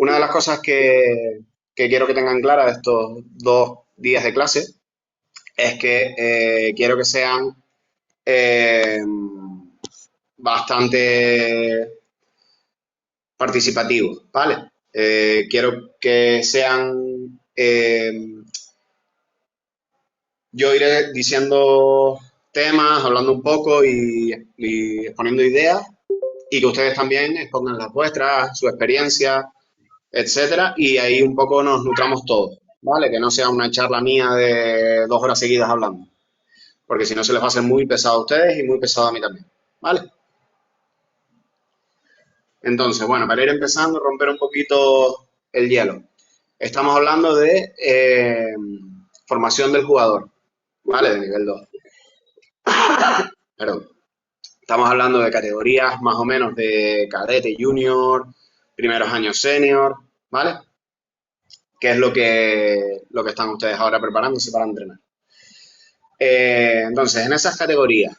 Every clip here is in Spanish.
Una de las cosas que quiero que tengan clara de estos 2 días de clase es que quiero que sean eh, bastante participativos, ¿vale? Quiero que sean, yo iré diciendo temas, hablando un poco y exponiendo ideas y que ustedes también expongan las vuestras, su experiencia, etcétera, y ahí un poco nos nutramos todos, ¿vale? Que no sea una charla mía de 2 horas seguidas hablando, porque si no se les va a hacer muy pesado a ustedes y muy pesado a mí también, ¿vale? Entonces, bueno, para ir empezando, romper un poquito el hielo. Estamos hablando de formación del jugador, ¿vale? De nivel 2. Perdón. Estamos hablando de categorías más o menos de cadete junior, primeros años senior, ¿vale? Que es lo que están ustedes ahora preparándose para entrenar. Entonces, en esas categorías,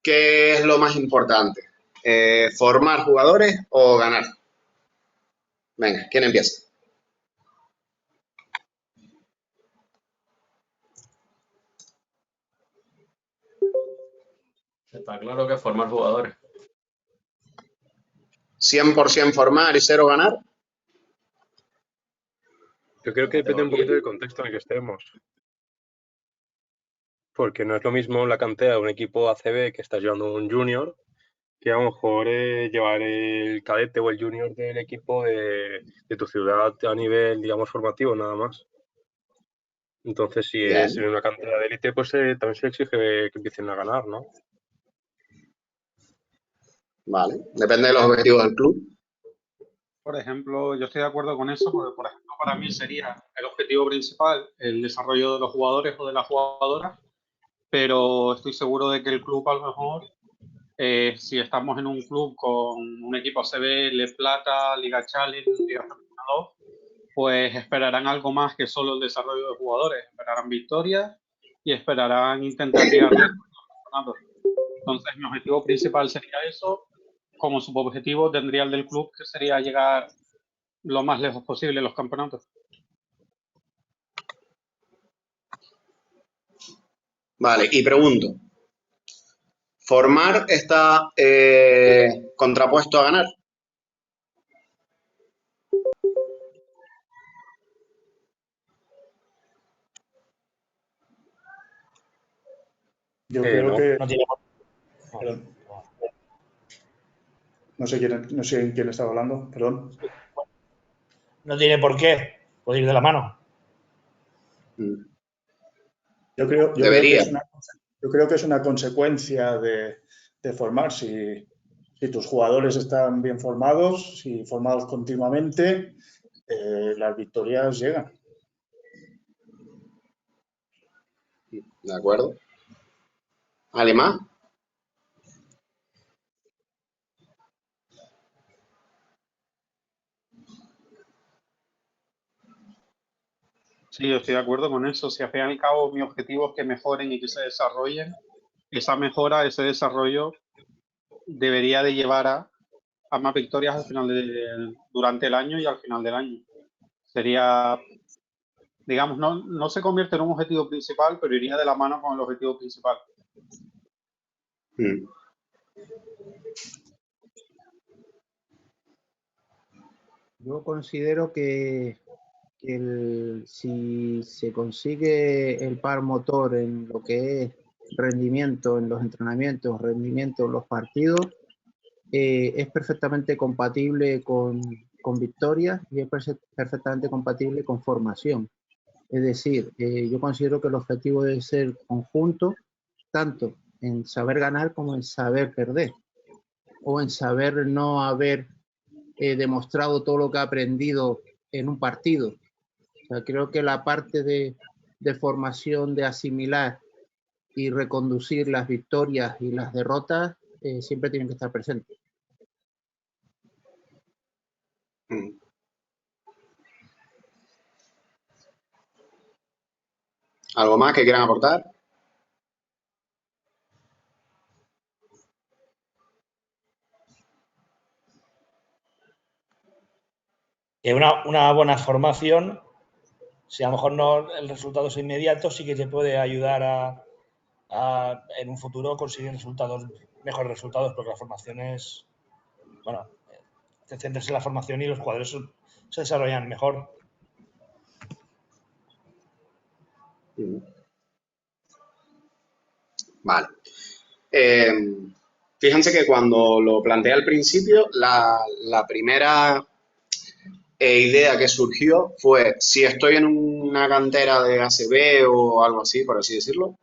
¿qué es lo más importante? ¿Formar jugadores o ganar? Venga, ¿quién empieza? Está claro que formar jugadores. ¿100% formar y cero ganar? Yo creo La que depende un categoría. poquito del contexto en el que estemos. Porque no es lo mismo la cantera de un equipo ACB que estás llevando un junior que a lo mejor llevar el cadete o el junior del equipo de tu ciudad a nivel, digamos, formativo, nada más. Entonces, si es Bien, en una cantera de élite, pues también se exige que empiecen a ganar, ¿no? vale. Depende de los objetivos del club. Por ejemplo, yo estoy de acuerdo con eso, porque por ejemplo para mí sería el objetivo principal el desarrollo de los jugadores o de las jugadoras, pero estoy seguro de que el club a lo mejor, si estamos en un club con un equipo ACB, Le Plata, Liga Challenge, Liga Femenina 2, pues esperarán algo más que solo el desarrollo de jugadores, esperarán victorias y esperarán intentar llegar lejos en los campeonatos. Entonces mi objetivo principal sería eso, como subobjetivo tendría el del club, que sería llegar lo más lejos posible en los campeonatos. Vale, y pregunto, ¿formar está contrapuesto a ganar? Yo creo No. que, No tiene perdón, no sé en quién estaba hablando, perdón. no tiene por qué. Puede ir de la mano. Mm, Yo Debería. creo que es una consecuencia de formar. Si tus jugadores están bien formados, si formados continuamente, las victorias llegan. ¿De acuerdo? ¿Alguien más? Sí, yo estoy de acuerdo con eso. Si al fin y al cabo mi objetivo es que mejoren y que se desarrollen, esa mejora, ese desarrollo debería de llevar a más victorias al final durante el año y al final del año. Sería, digamos, no se convierte en un objetivo principal, pero iría de la mano con el objetivo principal. Mm, Yo considero que si se consigue el par motor en lo que es rendimiento en los entrenamientos, rendimiento en los partidos, es perfectamente compatible con victorias y es perfectamente compatible con formación. Es decir, yo considero que el objetivo debe ser conjunto, tanto en saber ganar como en saber perder, o en saber no haber demostrado todo lo que ha aprendido en un partido. O sea, creo que la parte de formación, de asimilar y reconducir las victorias y las derrotas siempre tienen que estar presentes. mm. ¿Algo más que quieran aportar? que una buena formación, si a lo mejor no el resultado es inmediato, sí que te puede ayudar a en un futuro conseguir mejores resultados, porque la formación es, bueno, te centras en la formación y los jugadores se desarrollan mejor. Vale. Fíjense que cuando lo planteé al principio, la primera idea que surgió fue, si estoy en una cantera de ACB o algo así, por así decirlo,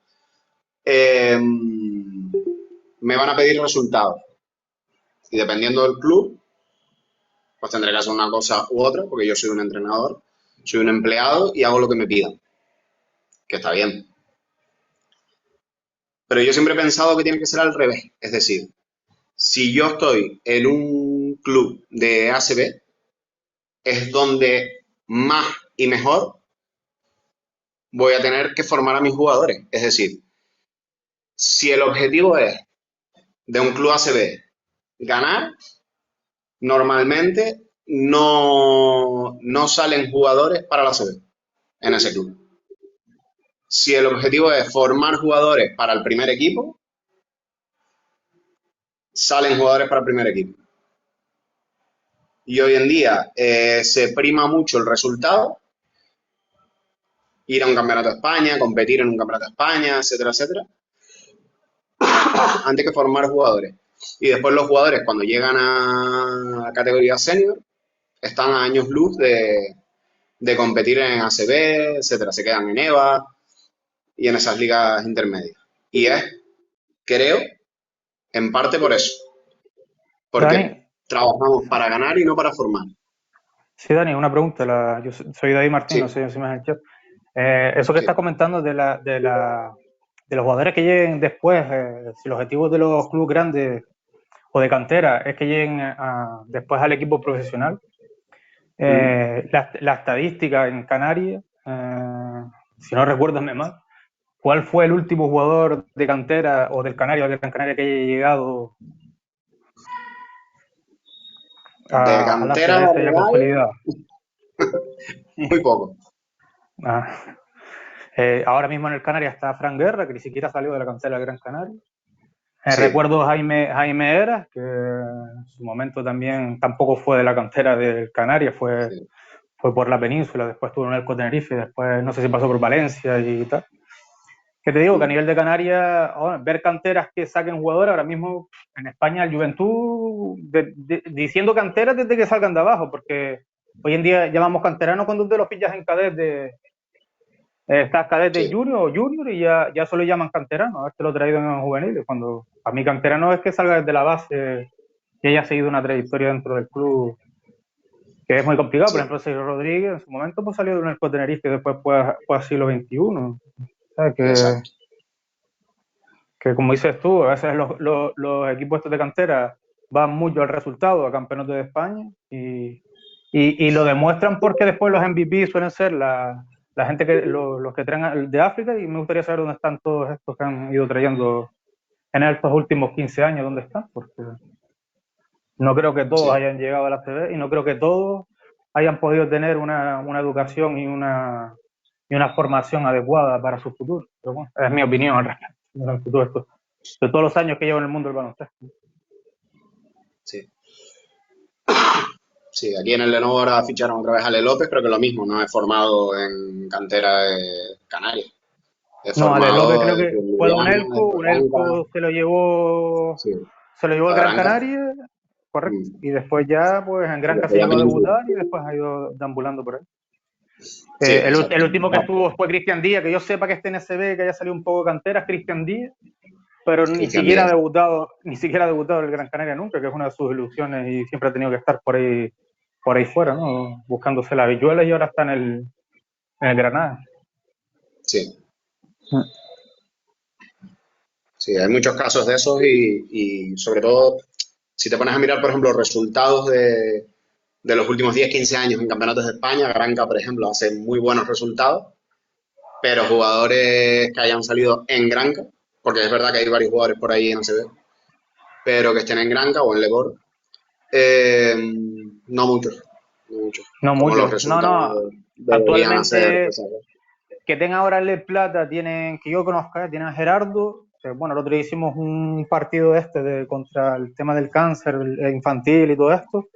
me van a pedir resultados. Y dependiendo del club, pues tendré que hacer una cosa u otra, porque yo soy un entrenador, soy un empleado y hago lo que me pidan, que está bien. Pero yo siempre he pensado que tiene que ser al revés. Es decir, si yo estoy en un club de ACB, es donde más y mejor voy a tener que formar a mis jugadores. Es decir, si el objetivo es de un club ACB ganar, normalmente no salen jugadores para la ACB en ese club. Si el objetivo es formar jugadores para el primer equipo, salen jugadores para el primer equipo. Y hoy en día se prima mucho el resultado, ir a un campeonato de España, competir en un campeonato de España, etcétera, etcétera, antes que formar jugadores. Y después los jugadores, cuando llegan a categoría senior, están a años luz de competir en ACB, etcétera. Se quedan en EVA y en esas ligas intermedias. Y es, creo, en parte por eso. Porque Dani, trabajamos para ganar y no para formar. sí, Dani, una pregunta. Yo soy David Martín, Sí, no sé si me has hecho. Eso que sí. estás comentando de los jugadores que lleguen después, si el objetivo de los clubes grandes o de cantera es que lleguen después al equipo profesional, la estadística en Canarias, si no recuerdo mal, ¿cuál fue el último jugador de cantera o del Canario, del Gran Canaria, que haya llegado De a la cantera CBS ya real, consolidado? muy poco. Ah, ahora mismo en el Canarias está Fran Guerra, que ni siquiera salió de la cantera del Gran Canaria. Sí, Recuerdo Jaime Eras, que en su momento también tampoco fue de la cantera del Canarias, fue sí, por la península, después estuvo en el Tenerife, después no sé si pasó por Valencia y tal. Que te digo que a nivel de Canarias, ver canteras que saquen jugadores, ahora mismo en España el Juventud diciendo canteras desde que salgan de abajo, porque hoy en día llamamos canteranos cuando usted los pillas en cadete. Estás cadete sí, junior o junior y ya solo llaman canterano, a ver, te lo he traído en juveniles. Cuando a mí canterano es que salga desde la base y haya seguido una trayectoria dentro del club, que es muy complicado. Por sí, ejemplo, Sergio Rodríguez en su momento pues salió de un Elco Tenerife que después fue a siglo XXI. ¿Sabes? exacto. Que como dices tú, a veces los equipos estos de cantera van mucho al resultado, a campeonatos de España, y lo demuestran porque después los MVP suelen ser la gente los que traen de África, y me gustaría saber dónde están todos estos que han ido trayendo en estos últimos 15 años, dónde están, porque no creo que todos Sí, hayan llegado a la CB y no creo que todos hayan podido tener una educación y una formación adecuada para su futuro. Pero bueno, es mi opinión al respecto durante todo esto, de todos los años que llevo en el mundo del baloncesto. sí. Sí, aquí en el Lenovo ahora ficharon otra vez a Ale López, creo que lo mismo, no he formado en cantera de Canarias. He No, Ale López formado creo desde que fue de Ljubljana, desde Un Branca, Elco sí, se lo llevó el a Gran Branca, Canaria, correcto, mm, y después ya pues en y Granca se después ya llegó a Península. debutar y después ha ido deambulando por ahí. Sí, El exacto. último que estuvo fue Cristian Díaz, que yo sepa que este en SB, que haya salido un poco cantera, es Cristian Díaz, pero Cristian Díaz. ni siquiera ha debutado en el Gran Canaria nunca, que es una de sus ilusiones y siempre ha tenido que estar por ahí fuera, ¿no? Buscándose la habichuela, y ahora está en el Granada. Sí, sí, hay muchos casos de esos y sobre todo, si te pones a mirar, por ejemplo, los resultados de los últimos 10, 15 años en campeonatos de España, Granca, por ejemplo, hace muy buenos resultados, pero jugadores que hayan salido en Granca, porque es verdad que hay varios jugadores por ahí en ACB, pero que estén en Granca o en Lebor, no muchos. no mucho. No Como los mucho. No, resultados deberían ser, actualmente pues, ¿sabes? que tenga ahora el Led Plata, tienen, que yo conozca, tienen a Gerardo. Bueno, el otro día hicimos un partido contra el tema del cáncer infantil y todo esto,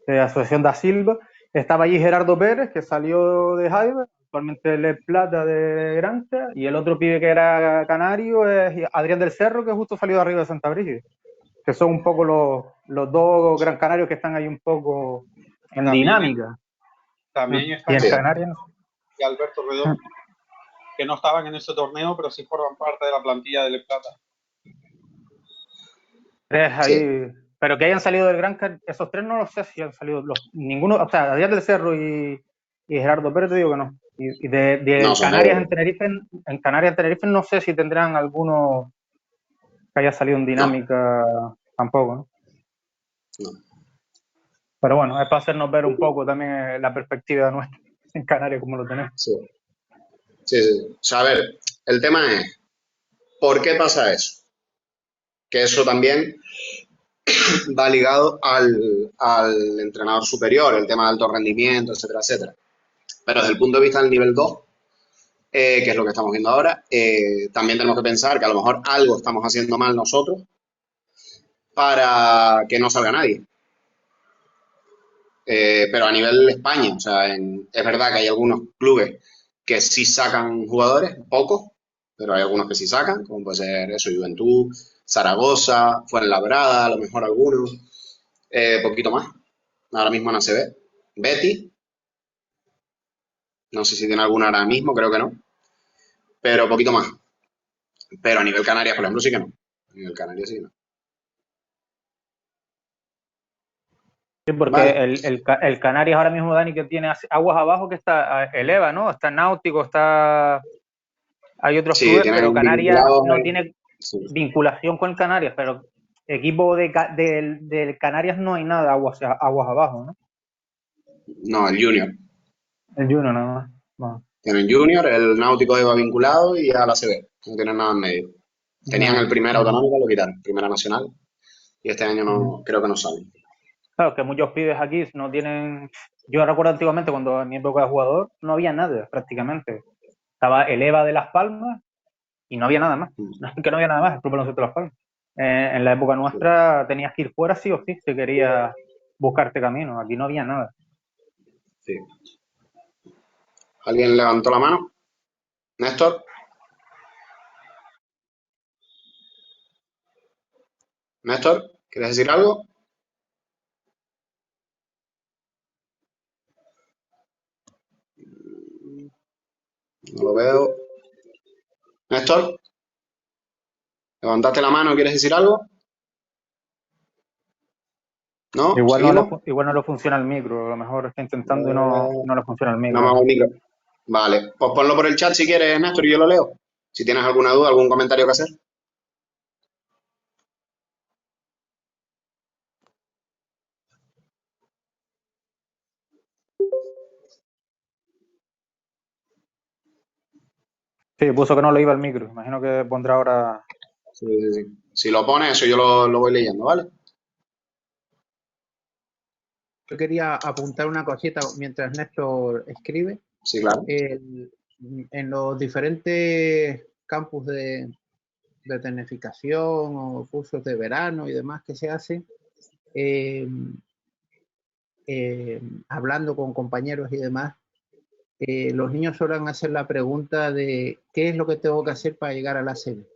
de Asociación da Silva. Estaba allí Gerardo Pérez, que salió de Jaiba, actualmente el Led Plata de Granca, y el otro pibe que era canario es Adrián del Cerro, que justo salió de arriba de Santa Brígida, que son un poco los dos gran canarios que están ahí un poco en También, dinámica. también Y están en Canarias. y Alberto Redondo, que no estaban en ese torneo, pero sí forman parte de la plantilla del Plata. Tres ahí, Sí. pero que hayan salido del Granca, esos tres no lo sé si han salido ninguno, o sea, Adrián del Cerro y Gerardo Pérez te digo que no. Y No, de son Canarias jóvenes. en Canarias en Tenerife no sé si tendrán alguno que haya salido en No, dinámica tampoco, ¿no? no. Pero bueno, es para hacernos ver un poco también la perspectiva nuestra en Canarias como lo tenemos. Sí. Sí, sí. O sea, a ver, el tema es, ¿por qué pasa eso? Que eso también va ligado al entrenador superior, el tema de alto rendimiento, etcétera, etcétera. Pero desde el punto de vista del nivel 2, que es lo que estamos viendo ahora, también tenemos que pensar que a lo mejor algo estamos haciendo mal nosotros para que no salga nadie. Pero a nivel España, o sea, es verdad que hay algunos clubes que sí sacan jugadores, pocos, pero hay algunos que sí sacan, como puede ser eso, Juventud, Zaragoza, Fuenlabrada, a lo mejor algunos, poquito más, ahora mismo en ACB, Betis, no sé si tiene alguna ahora mismo, creo que no, pero poquito más. Pero a nivel Canarias, por ejemplo, sí que no. A nivel Canarias sí que no. Sí, porque Vale. el Canarias ahora mismo, Dani, que tiene aguas abajo, que está eleva, ¿no? Está Náutico, hay otros Sí, clubes, pero tienen Canarias vinculados. no tiene Sí. vinculación con Canarias, pero equipo del Canarias no hay nada aguas abajo, ¿no? No, el Junior. El Juno nada más. Bueno, Tienen Junior, el Náutico iba vinculado y a la CB. No tienen nada en medio. Tenían el no. primer autonómico, lo quitaron, primera nacional. Y este año no, creo que no salen. Claro, que muchos pibes aquí no tienen. Yo recuerdo antiguamente cuando en mi época de jugador no había nada prácticamente. Estaba el EVA de Las Palmas y no había nada más. Que no había nada más, el Club Baloncesto de Las Palmas. En la época nuestra tenías que ir fuera sí o sí si querías buscarte camino. Aquí no había nada. Sí. ¿Alguien levantó la mano? ¿Néstor? ¿Néstor? ¿Quieres decir algo? No lo veo. ¿Néstor? ¿Levantaste la mano? ¿Quieres decir algo? ¿No? ¿Seguimos? Igual no le funciona el micro, a lo mejor está intentando y no le funciona el No me micro. hago el micro. Vale, pues ponlo por el chat si quieres, Néstor, y yo lo leo. Si tienes alguna duda, algún comentario que hacer. Sí, puso que no le iba el micro. Imagino que pondrá ahora. Sí, sí, sí. Si lo pones, eso yo lo voy leyendo, ¿vale? Yo quería apuntar una cosita mientras Néstor escribe. Sí, claro. En los diferentes campus de tecnificación o cursos de verano y demás que se hacen, hablando con compañeros y demás, los niños suelen hacer la pregunta de ¿qué es lo que tengo que hacer para llegar a la sede?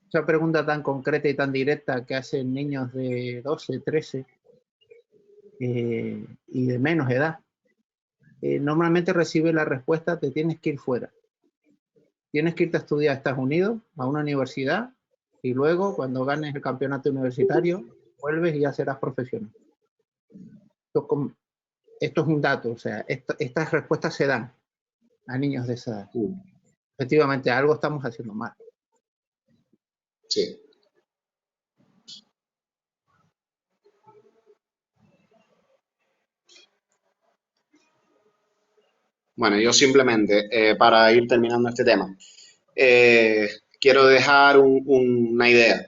Esa pregunta tan concreta y tan directa que hacen niños de 12, 13 y de menos edad. Normalmente recibe la respuesta: te tienes que ir fuera. Tienes que irte a estudiar a Estados Unidos, a una universidad, y luego, cuando ganes el campeonato universitario, vuelves y ya serás profesional. Esto es un dato, o sea, estas respuestas se dan a niños de esa edad. Efectivamente, algo estamos haciendo mal. Sí. Bueno, yo simplemente, para ir terminando este tema, quiero dejar una idea.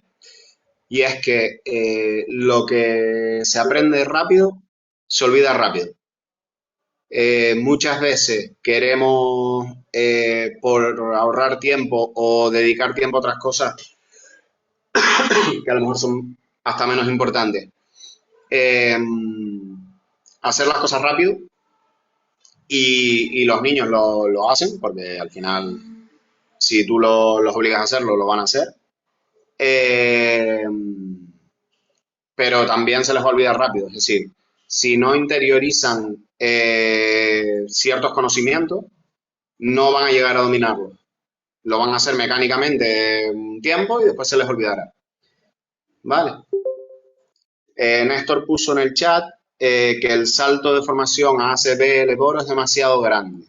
Y es que lo que se aprende rápido, se olvida rápido. muchas veces queremos, por ahorrar tiempo o dedicar tiempo a otras cosas que a lo mejor son hasta menos importantes, eh, hacer las cosas rápido y los niños lo hacen, porque al final, si tú los obligas a hacerlo, lo van a hacer. Eh, pero también se les va a olvidar rápido. Es decir, si no interiorizan ciertos conocimientos, no van a llegar a dominarlos. Lo van a hacer mecánicamente un tiempo y después se les olvidará. ¿Vale? Néstor puso en el chat que el salto de formación a ACB Leboro es demasiado grande.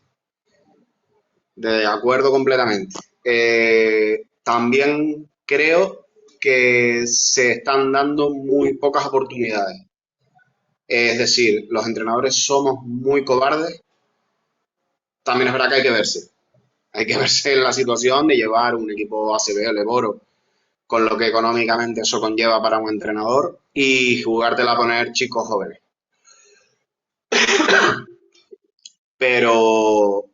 De acuerdo completamente. También creo que se están dando muy pocas oportunidades. Es decir, los entrenadores somos muy cobardes. También es verdad que hay que verse. Hay que verse en la situación de llevar un equipo ACB Leboro con lo que económicamente eso conlleva para un entrenador y jugártela a poner chicos jóvenes. Pero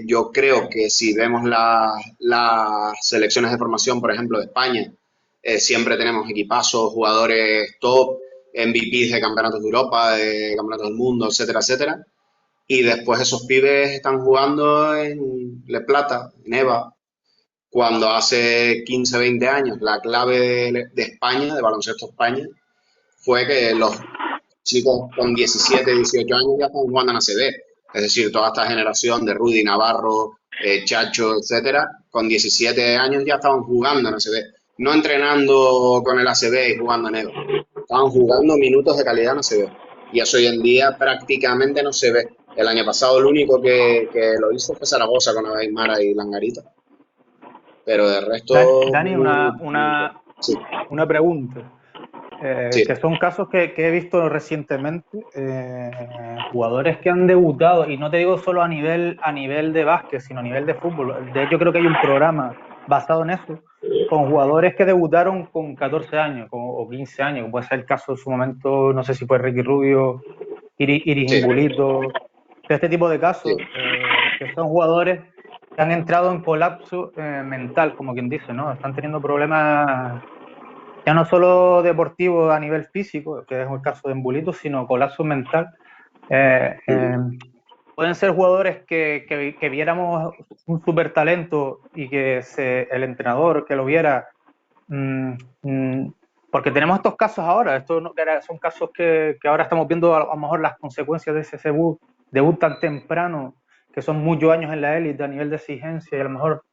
yo creo que si vemos las selecciones de formación, por ejemplo, de España, siempre tenemos equipazos, jugadores top, MVPs de campeonatos de Europa, de campeonatos del mundo, etcétera, etcétera. Y después esos pibes están jugando en Le Plata, en EVA, cuando hace 15, 20 años la clave de España, de baloncesto España, fue que los chicos con 17, 18 años ya están jugando en ACB. Es decir, toda esta generación de Rudy, Navarro, Chacho, etcétera, con 17 años ya estaban jugando en ACB. No entrenando con el ACB y jugando en EVA. Estaban jugando minutos de calidad en ACB. Y eso hoy en día prácticamente no se ve. El año pasado el único que lo hizo fue Zaragoza con Aymara y Langarita. Pero de resto... Dani, Sí. una pregunta. Sí. Que son casos que he visto recientemente, jugadores que han debutado, y no te digo solo a nivel de básquet, sino a nivel de fútbol. De hecho, creo que hay un programa basado en eso, con jugadores que debutaron con 14 años o 15 años, como puede ser el caso en su momento, no sé si fue Ricky Rubio, Iris Sí. Imbulito, de este tipo de casos, Sí. que son jugadores que han entrado en colapso mental, como quien dice, ¿no? Están teniendo problemas ya no solo deportivo a nivel físico, que es el caso de Embulito, sino colapso mental. Pueden ser jugadores que viéramos un súper talento y que el entrenador que lo viera, porque tenemos estos casos ahora, estos son casos que ahora estamos viendo a lo mejor las consecuencias de ese debut tan temprano, que son muchos años en la élite a nivel de exigencia, y a lo mejor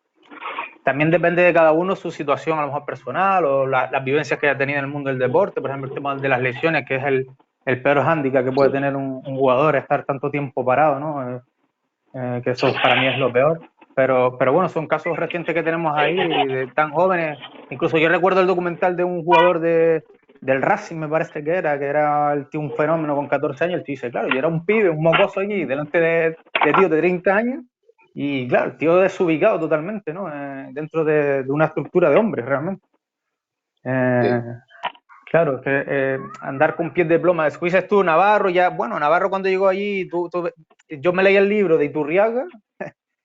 también depende de cada uno su situación, a lo mejor personal, o las vivencias que haya tenido en el mundo del deporte. Por ejemplo, el tema de las lesiones, que es el peor hándicap que puede tener un jugador, estar tanto tiempo parado, ¿no? Que eso para mí es lo peor. Pero bueno, son casos recientes que tenemos ahí, de tan jóvenes. Incluso yo recuerdo el documental de un jugador del Racing, me parece que era el tío, un fenómeno con 14 años. El tío dice, claro, yo era un pibe, un mocoso allí, delante de tío de 30 años. Y claro, el tío desubicado totalmente, ¿no? Dentro de una estructura de hombres, realmente. Claro, que andar con pies de ploma. Después dices tú, Navarro, ya, bueno, Navarro cuando llegó allí, yo me leí el libro de Iturriaga,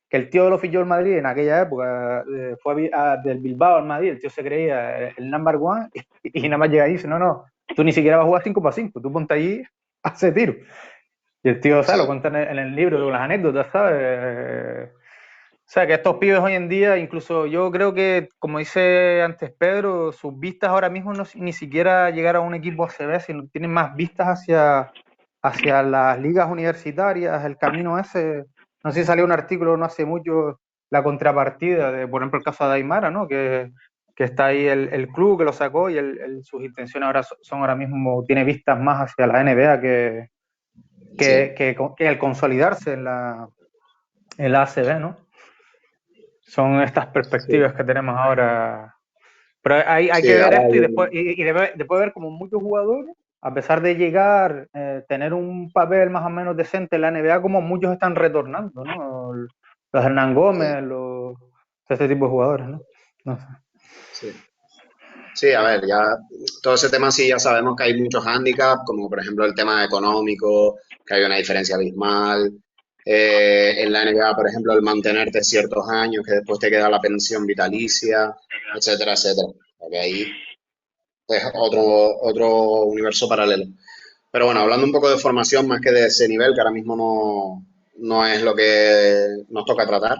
que el tío lo fichó el Madrid en aquella época, fue del Bilbao al Madrid, el tío se creía el number one, y nada más llega ahí y dice, no, tú ni siquiera vas a jugar 5x5, tú ponte allí, hace tiro. Y el tío, ¿sabes? Lo cuenta en el libro con las anécdotas, ¿sabes? O sea, que estos pibes hoy en día, incluso yo creo que, como dice antes Pedro, sus vistas ahora mismo no ni siquiera llegar a un equipo ACB, sino tienen más vistas hacia las ligas universitarias, el camino ese. No sé si salió un artículo no hace mucho, la contrapartida de, por ejemplo, el caso de Aymara, ¿no? Que está ahí el club que lo sacó y sus intenciones ahora son ahora mismo, tiene vistas más hacia la NBA que el consolidarse en la ACB, ¿no? Son estas perspectivas que tenemos ahora. Pero hay que ver esto y después ver como muchos jugadores, a pesar de llegar, tener un papel más o menos decente en la NBA, como muchos están retornando, ¿no? Los Hernán Gómez, este tipo de jugadores, ¿no? No sé. Sí, a ver, ya todo ese tema sí ya sabemos que hay muchos hándicaps, como por ejemplo el tema económico, que hay una diferencia abismal. En la NBA, por ejemplo, el mantenerte ciertos años, que después te queda la pensión vitalicia, etcétera, etcétera. Porque ahí es otro universo paralelo. Pero bueno, hablando un poco de formación más que de ese nivel, que ahora mismo no es lo que nos toca tratar.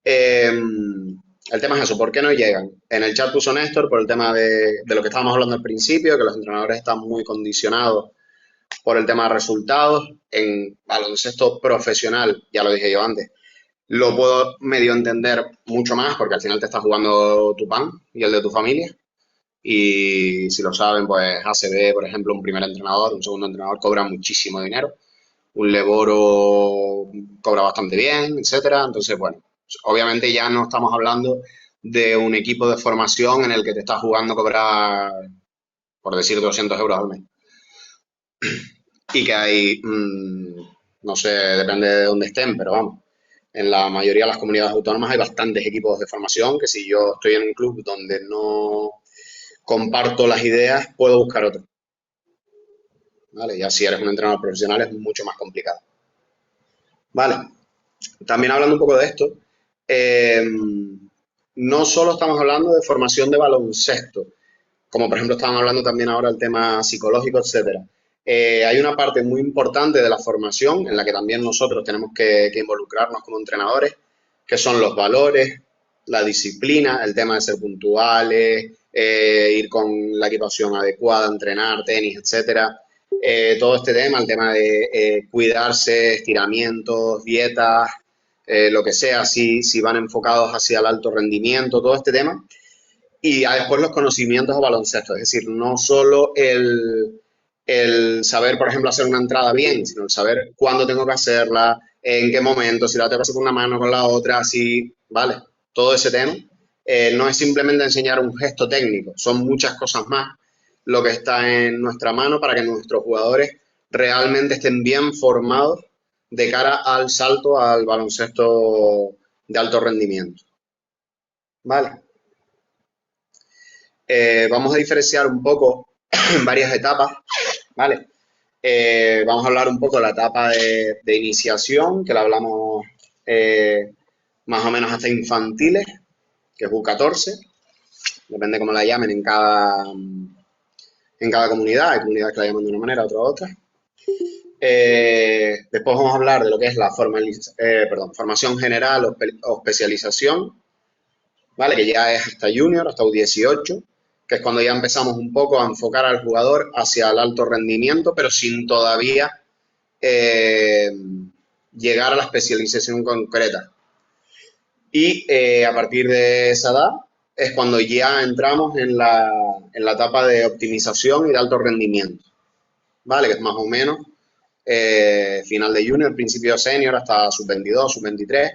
El tema es eso, ¿por qué no llegan? En el chat puso Néstor por el tema de lo que estábamos hablando al principio, que los entrenadores están muy condicionados por el tema de resultados. En baloncesto profesional, ya lo dije yo antes, lo puedo medio entender mucho más porque al final te estás jugando tu pan y el de tu familia. Y si lo saben, pues ACB, por ejemplo, un primer entrenador, un segundo entrenador cobra muchísimo dinero. Un Leboro cobra bastante bien, etcétera. Entonces, bueno, obviamente ya no estamos hablando de un equipo de formación en el que te estás jugando cobrar, por decir, 200 euros al mes. Y que hay, no sé, depende de dónde estén, pero vamos, en la mayoría de las comunidades autónomas hay bastantes equipos de formación que si yo estoy en un club donde no comparto las ideas, puedo buscar otro. ¿Vale? Ya si eres un entrenador profesional es mucho más complicado. Vale. También hablando un poco de esto, no solo estamos hablando de formación de baloncesto, como por ejemplo estaban hablando también ahora el tema psicológico, etcétera. Hay una parte muy importante de la formación en la que también nosotros tenemos que involucrarnos como entrenadores, que son los valores, la disciplina, el tema de ser puntuales, ir con la equipación adecuada, entrenar, tenis, etcétera. Todo este tema, el tema de cuidarse, estiramientos, dietas, lo que sea, si van enfocados hacia el alto rendimiento, todo este tema. Y después los conocimientos de baloncesto, es decir, no solo el saber, por ejemplo, hacer una entrada bien, sino el saber cuándo tengo que hacerla, en qué momento, si la tengo que hacer con una mano, con la otra, si, vale, todo ese tema. No es simplemente enseñar un gesto técnico, son muchas cosas más lo que está en nuestra mano para que nuestros jugadores realmente estén bien formados de cara al salto al baloncesto de alto rendimiento. Vale. Vamos a diferenciar un poco en varias etapas, ¿vale? Vamos a hablar un poco de la etapa de iniciación, que la hablamos más o menos hasta infantiles, que es U14, depende cómo la llamen en cada comunidad, hay comunidades que la llaman de una manera, otras otra. Después vamos a hablar de lo que es la formación general o especialización, ¿vale? Que ya es hasta junior, hasta U18, que es cuando ya empezamos un poco a enfocar al jugador hacia el alto rendimiento, pero sin todavía llegar a la especialización concreta. Y a partir de esa edad es cuando ya entramos en la etapa de optimización y de alto rendimiento, ¿vale? Que es más o menos final de junior, principio de senior, hasta sub-22, sub-23,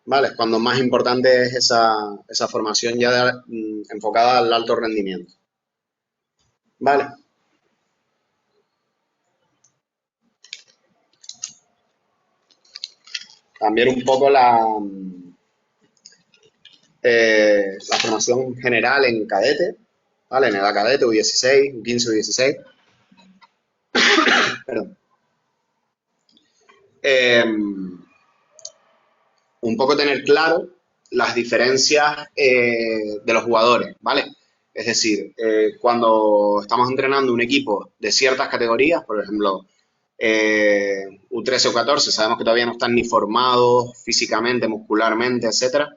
¿vale? Es cuando más importante es esa formación ya enfocada al alto rendimiento. Vale. También un poco la formación general en cadete, ¿vale? En edad cadete, U16, U15, U16. Perdón. Un poco tener claro las diferencias de los jugadores, ¿vale? Es decir, cuando estamos entrenando un equipo de ciertas categorías, por ejemplo, U13 o 14, sabemos que todavía no están ni formados físicamente, muscularmente, etcétera,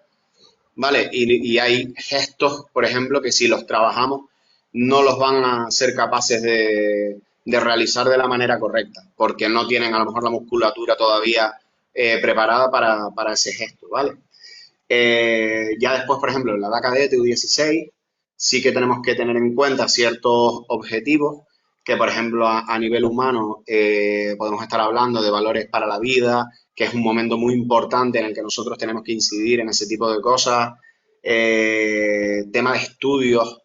¿vale? Y hay gestos, por ejemplo, que si los trabajamos no los van a ser capaces de realizar de la manera correcta, porque no tienen a lo mejor la musculatura todavía preparada para ese gesto, ¿vale? Ya después, por ejemplo, en la edad cadete U16 sí que tenemos que tener en cuenta ciertos objetivos que, por ejemplo, a nivel humano podemos estar hablando de valores para la vida, que es un momento muy importante en el que nosotros tenemos que incidir en ese tipo de cosas. Tema de estudios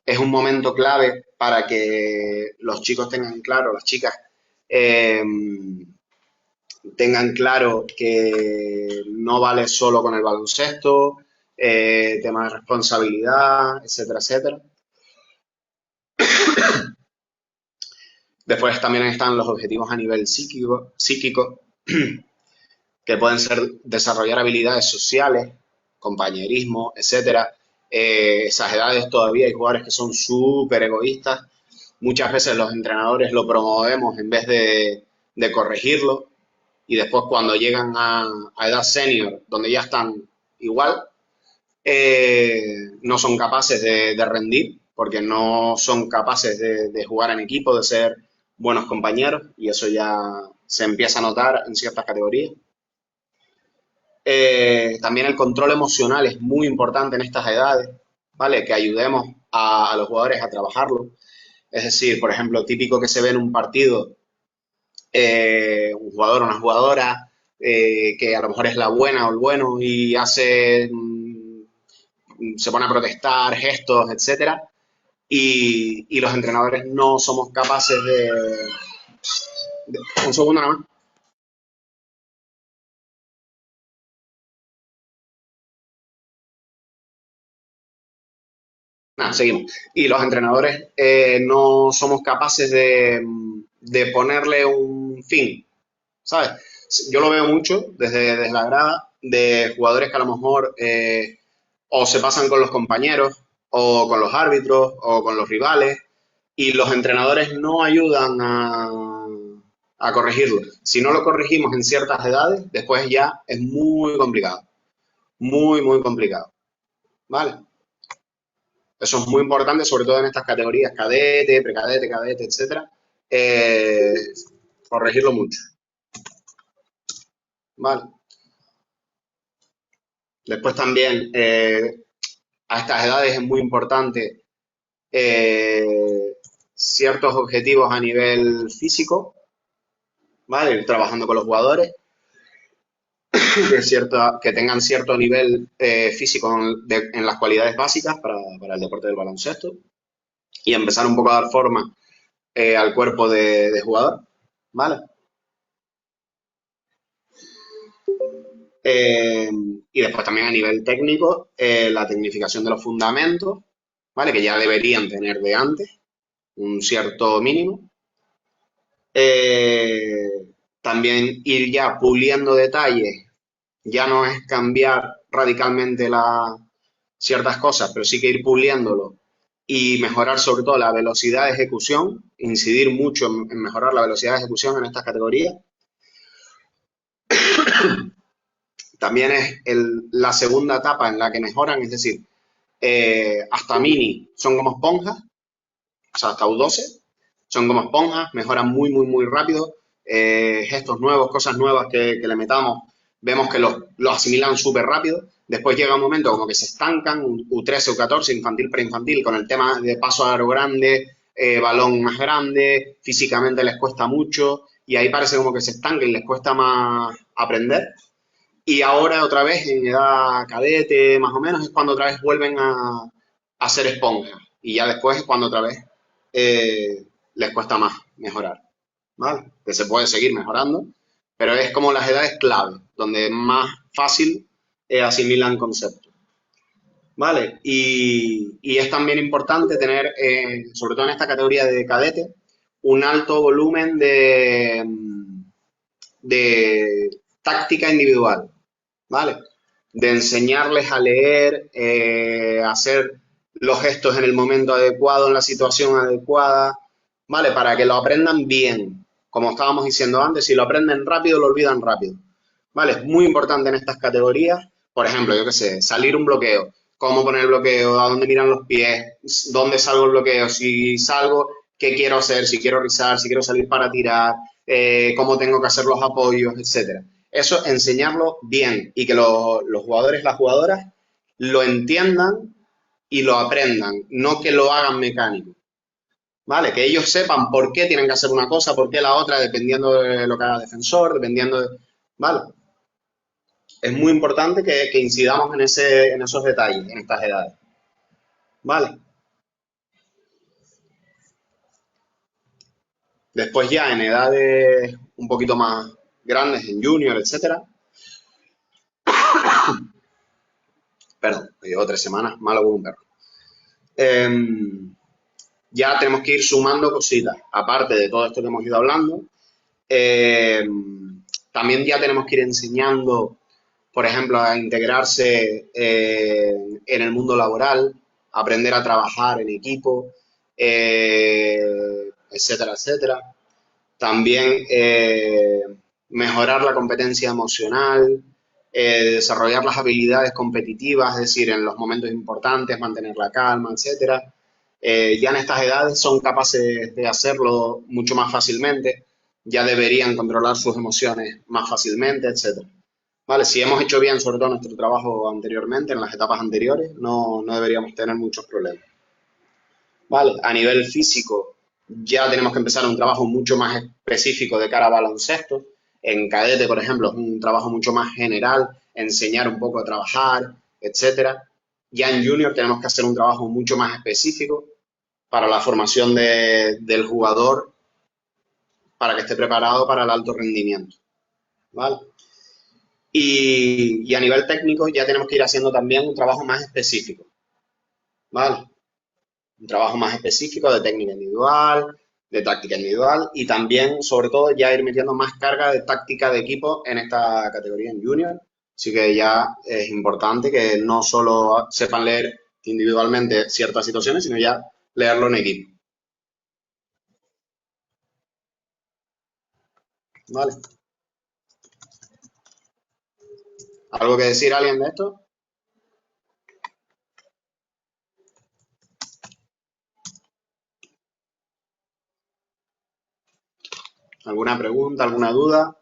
es un momento clave para que los chicos tengan claro, las chicas tengan claro que no vale solo con el baloncesto, tema de responsabilidad, etcétera, etcétera. Después también están los objetivos a nivel psíquico, que pueden ser desarrollar habilidades sociales, compañerismo, etcétera. Esas edades todavía hay jugadores que son súper egoístas. Muchas veces los entrenadores lo promovemos en vez de corregirlo, y después cuando llegan a edad senior, donde ya están igual, no son capaces de rendir, porque no son capaces de jugar en equipo, de ser buenos compañeros, y eso ya se empieza a notar en ciertas categorías. También el control emocional es muy importante en estas edades, ¿vale? Que ayudemos a los jugadores a trabajarlo. Es decir, por ejemplo, típico que se ve en un partido, un jugador o una jugadora que a lo mejor es la buena o el bueno y se pone a protestar, gestos, etcétera, y los entrenadores no somos capaces un segundo nada más. Nada, seguimos. Y los entrenadores no somos capaces de ponerle un fin, ¿sabes? Yo lo veo mucho desde la grada de jugadores que a lo mejor o se pasan con los compañeros o con los árbitros o con los rivales, y los entrenadores no ayudan a corregirlo. Si no lo corregimos en ciertas edades, después ya es muy complicado. Muy, muy complicado. ¿Vale? Eso es muy importante, sobre todo en estas categorías, cadete, precadete, cadete, etcétera. Corregirlo mucho. ¿Vale? Después también, a estas edades es muy importante ciertos objetivos a nivel físico, ¿vale? Ir trabajando con los jugadores, que tengan cierto nivel físico en las cualidades básicas para el deporte del baloncesto, y empezar un poco a dar forma al cuerpo de jugador, ¿vale? Y después también a nivel técnico, la tecnificación de los fundamentos, ¿vale? Que ya deberían tener de antes un cierto mínimo. También ir ya puliendo detalles, ya no es cambiar radicalmente ciertas cosas, pero sí que ir puliéndolo y mejorar sobre todo la velocidad de ejecución, incidir mucho en mejorar la velocidad de ejecución en estas categorías. También es la segunda etapa en la que mejoran, es decir, hasta mini son como esponjas, o sea, hasta U12 son como esponjas, mejoran muy, muy, muy rápido. Gestos nuevos, cosas nuevas que le metamos, vemos que los asimilan súper rápido. Después llega un momento como que se estancan, U13, U14, infantil, preinfantil, con el tema de paso aro grande, balón más grande, físicamente les cuesta mucho, y ahí parece como que se estancan y les cuesta más aprender. Y ahora otra vez en edad cadete, más o menos, es cuando otra vez vuelven a ser esponjas. Y ya después es cuando otra vez les cuesta más mejorar, ¿vale? Que se puede seguir mejorando, pero es como las edades clave, donde más fácil asimilan conceptos, ¿vale? Y es también importante tener, sobre todo en esta categoría de cadete, un alto volumen de táctica individual, ¿vale? De enseñarles a leer, hacer los gestos en el momento adecuado, en la situación adecuada, ¿vale? Para que lo aprendan bien. Como estábamos diciendo antes, si lo aprenden rápido, lo olvidan rápido, ¿vale? Es muy importante en estas categorías, por ejemplo, yo qué sé, salir un bloqueo, cómo poner el bloqueo, a dónde miran los pies, dónde salgo el bloqueo, si salgo, qué quiero hacer, si quiero rizar, si quiero salir para tirar, cómo tengo que hacer los apoyos, etcétera. Eso, enseñarlo bien y que los jugadores, las jugadoras, lo entiendan y lo aprendan, no que lo hagan mecánico, ¿vale? Que ellos sepan por qué tienen que hacer una cosa, por qué la otra, dependiendo de lo que haga el defensor, dependiendo de... ¿Vale? Es muy importante que incidamos en esos detalles, en estas edades, ¿vale? Después ya en edades un poquito más grandes, en junior, etcétera, Perdón, llevo 3 semanas malo como un perro. Ya tenemos que ir sumando cositas, aparte de todo esto que hemos ido hablando. También ya tenemos que ir enseñando, por ejemplo, a integrarse en el mundo laboral, aprender a trabajar en equipo, etcétera, etcétera. También mejorar la competencia emocional, desarrollar las habilidades competitivas, es decir, en los momentos importantes, mantener la calma, etcétera. Ya en estas edades son capaces de hacerlo mucho más fácilmente, ya deberían controlar sus emociones más fácilmente, etcétera. Vale, si hemos hecho bien sobre todo nuestro trabajo anteriormente, en las etapas anteriores, no deberíamos tener muchos problemas. Vale, a nivel físico ya tenemos que empezar un trabajo mucho más específico de cara a baloncesto. En cadete, por ejemplo, es un trabajo mucho más general, enseñar un poco a trabajar, etcétera. Ya en junior tenemos que hacer un trabajo mucho más específico para la formación del jugador para que esté preparado para el alto rendimiento. ¿Vale? Y a nivel técnico ya tenemos que ir haciendo también un trabajo más específico. ¿Vale? Un trabajo más específico de técnica individual, de táctica individual y también, sobre todo, ya ir metiendo más carga de táctica de equipo en esta categoría en junior. Así que ya es importante que no solo sepan leer individualmente ciertas situaciones, sino ya leerlo en equipo. ¿Vale? ¿Algo que decir alguien de esto? ¿Alguna pregunta, alguna duda?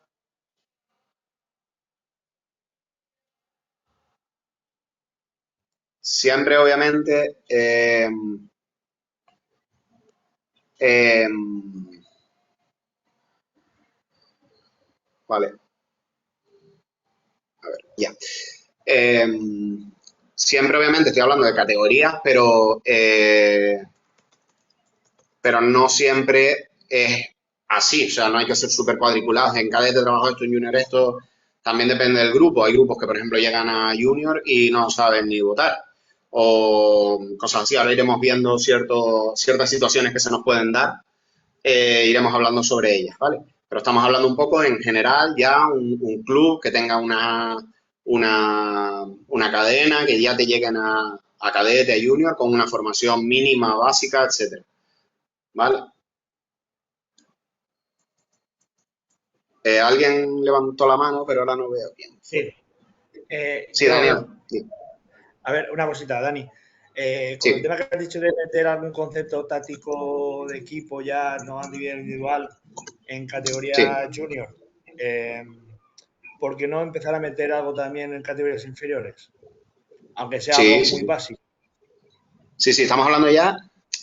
Siempre, obviamente, vale. A ver, ya. Siempre, obviamente, estoy hablando de categorías, pero no siempre es así. O sea, no hay que ser súper cuadriculados. En cadete trabajo esto, en junior esto. También depende del grupo. Hay grupos que, por ejemplo, llegan a junior y no saben ni votar. O cosas así. Ahora iremos viendo ciertas situaciones que se nos pueden dar. Iremos hablando sobre ellas, ¿vale? Pero estamos hablando un poco en general ya un club que tenga una cadena, que ya te lleguen a cadete, a junior, con una formación mínima, básica, etcétera. ¿Vale? Alguien levantó la mano, pero ahora no veo bien. Sí. Sí, Daniel. Sí. A ver, una cosita, Dani. Con Sí. el tema que has dicho de meter algún concepto táctico de equipo ya no a nivel individual en categoría junior, ¿por qué no empezar a meter algo también en categorías inferiores? Aunque sea algo muy básico. Sí, estamos hablando ya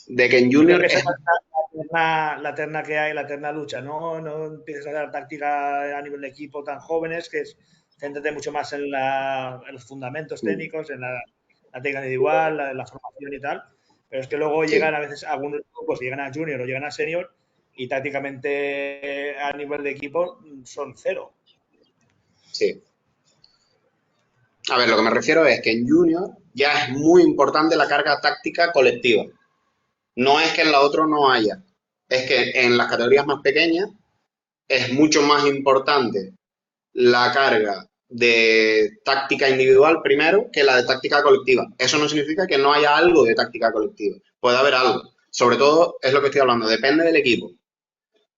de que en junior creo que esa es la terna que hay, la terna lucha. No empieces a dar táctica a nivel de equipo tan jóvenes, que es céntrate mucho más en los fundamentos técnicos, en la técnica individual, la formación y tal. Pero es que luego llegan a veces algunos grupos, llegan a junior o llegan a senior y tácticamente a nivel de equipo son cero. Sí. A ver, lo que me refiero es que en junior ya es muy importante la carga táctica colectiva. No es que en la otra no haya, es que en las categorías más pequeñas es mucho más importante la carga de táctica individual primero que la de táctica colectiva. Eso no significa que no haya algo de táctica colectiva. Puede haber algo. Sobre todo es lo que estoy hablando, depende del equipo.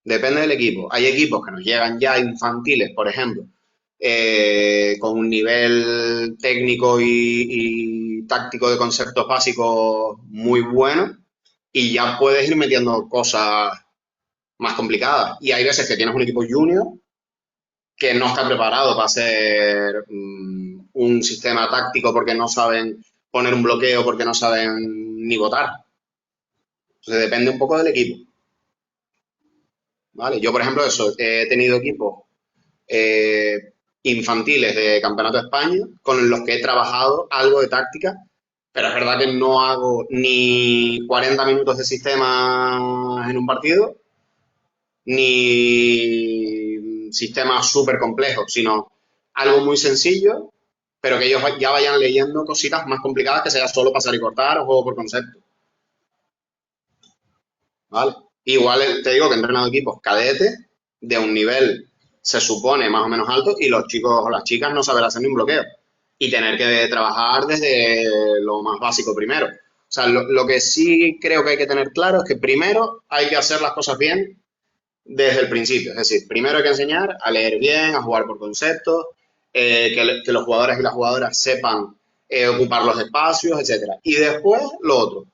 Depende del equipo. Hay equipos que nos llegan ya infantiles, por ejemplo, con un nivel técnico y táctico de conceptos básicos muy bueno y ya puedes ir metiendo cosas más complicadas. Y hay veces que tienes un equipo junior que no está preparado para hacer un sistema táctico porque no saben poner un bloqueo, porque no saben ni votar. Entonces depende un poco del equipo. ¿Vale? Yo, por ejemplo, he tenido equipos infantiles de Campeonato de España con los que he trabajado algo de táctica, pero es verdad que no hago ni 40 minutos de sistema en un partido, ni sistemas súper complejos, sino algo muy sencillo pero que ellos ya vayan leyendo cositas más complicadas que sea solo pasar y cortar o juego por concepto. ¿Vale? Igual te digo que he entrenado equipos cadetes de un nivel, se supone, más o menos alto y los chicos o las chicas no saben hacer ni un bloqueo y tener que trabajar desde lo más básico primero. O sea, lo que sí creo que hay que tener claro es que primero hay que hacer las cosas bien desde el principio. Es decir, primero hay que enseñar a leer bien, a jugar por conceptos, que los jugadores y las jugadoras sepan ocupar los espacios, etcétera. Y después lo otro.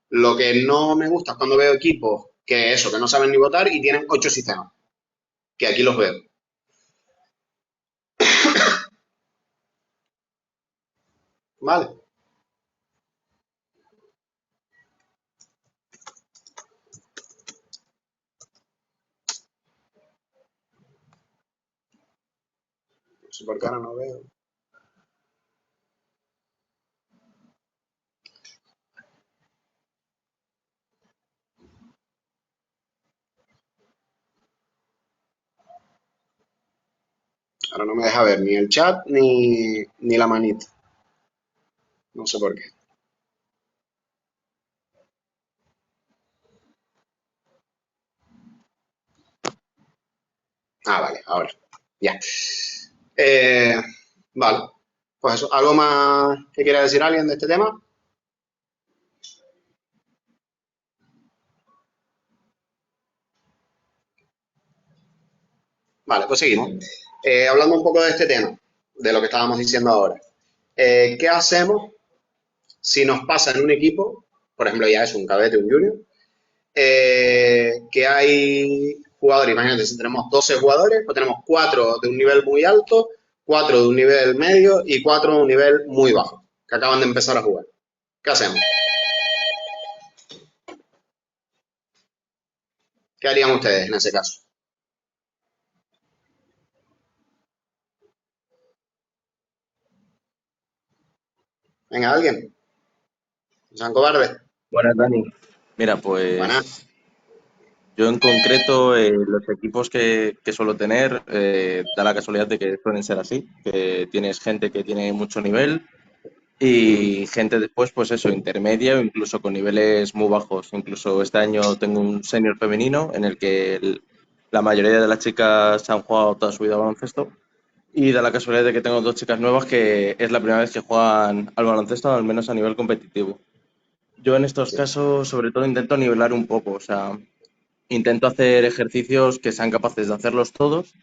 Lo que no me gusta es cuando veo equipos que eso, que no saben ni votar y tienen 8 sistemas, que aquí los veo. ¿Vale? No sé por qué ahora no veo. Ahora no me deja ver ni el chat ni la manita. No sé por qué. Ah, vale, ahora. Ya. Vale. Pues eso. ¿Algo más que quiera decir alguien de este tema? Vale, pues seguimos. Hablando un poco de este tema, de lo que estábamos diciendo ahora. ¿Qué hacemos si nos pasa en un equipo, por ejemplo, ya es un cadete, un junior, que hay jugadores, imagínate, si tenemos 12 jugadores, pues tenemos 4 de un nivel muy alto, 4 de un nivel medio y 4 de un nivel muy bajo, que acaban de empezar a jugar? ¿Qué hacemos? ¿Qué harían ustedes en ese caso? Venga, ¿alguien? ¿No sean cobardes? Buenas, Dani. Mira, Buenas. pues yo en concreto, los equipos que suelo tener, da la casualidad de que suelen ser así, que tienes gente que tiene mucho nivel y gente después, pues eso, intermedia o incluso con niveles muy bajos. Incluso este año tengo un senior femenino en el que la mayoría de las chicas han jugado toda su vida al baloncesto y da la casualidad de que tengo 2 chicas nuevas que es la primera vez que juegan al baloncesto, al menos a nivel competitivo. Yo en estos Sí. casos, sobre todo, intento nivelar un poco, o sea, intento hacer ejercicios que sean capaces de hacerlos todos,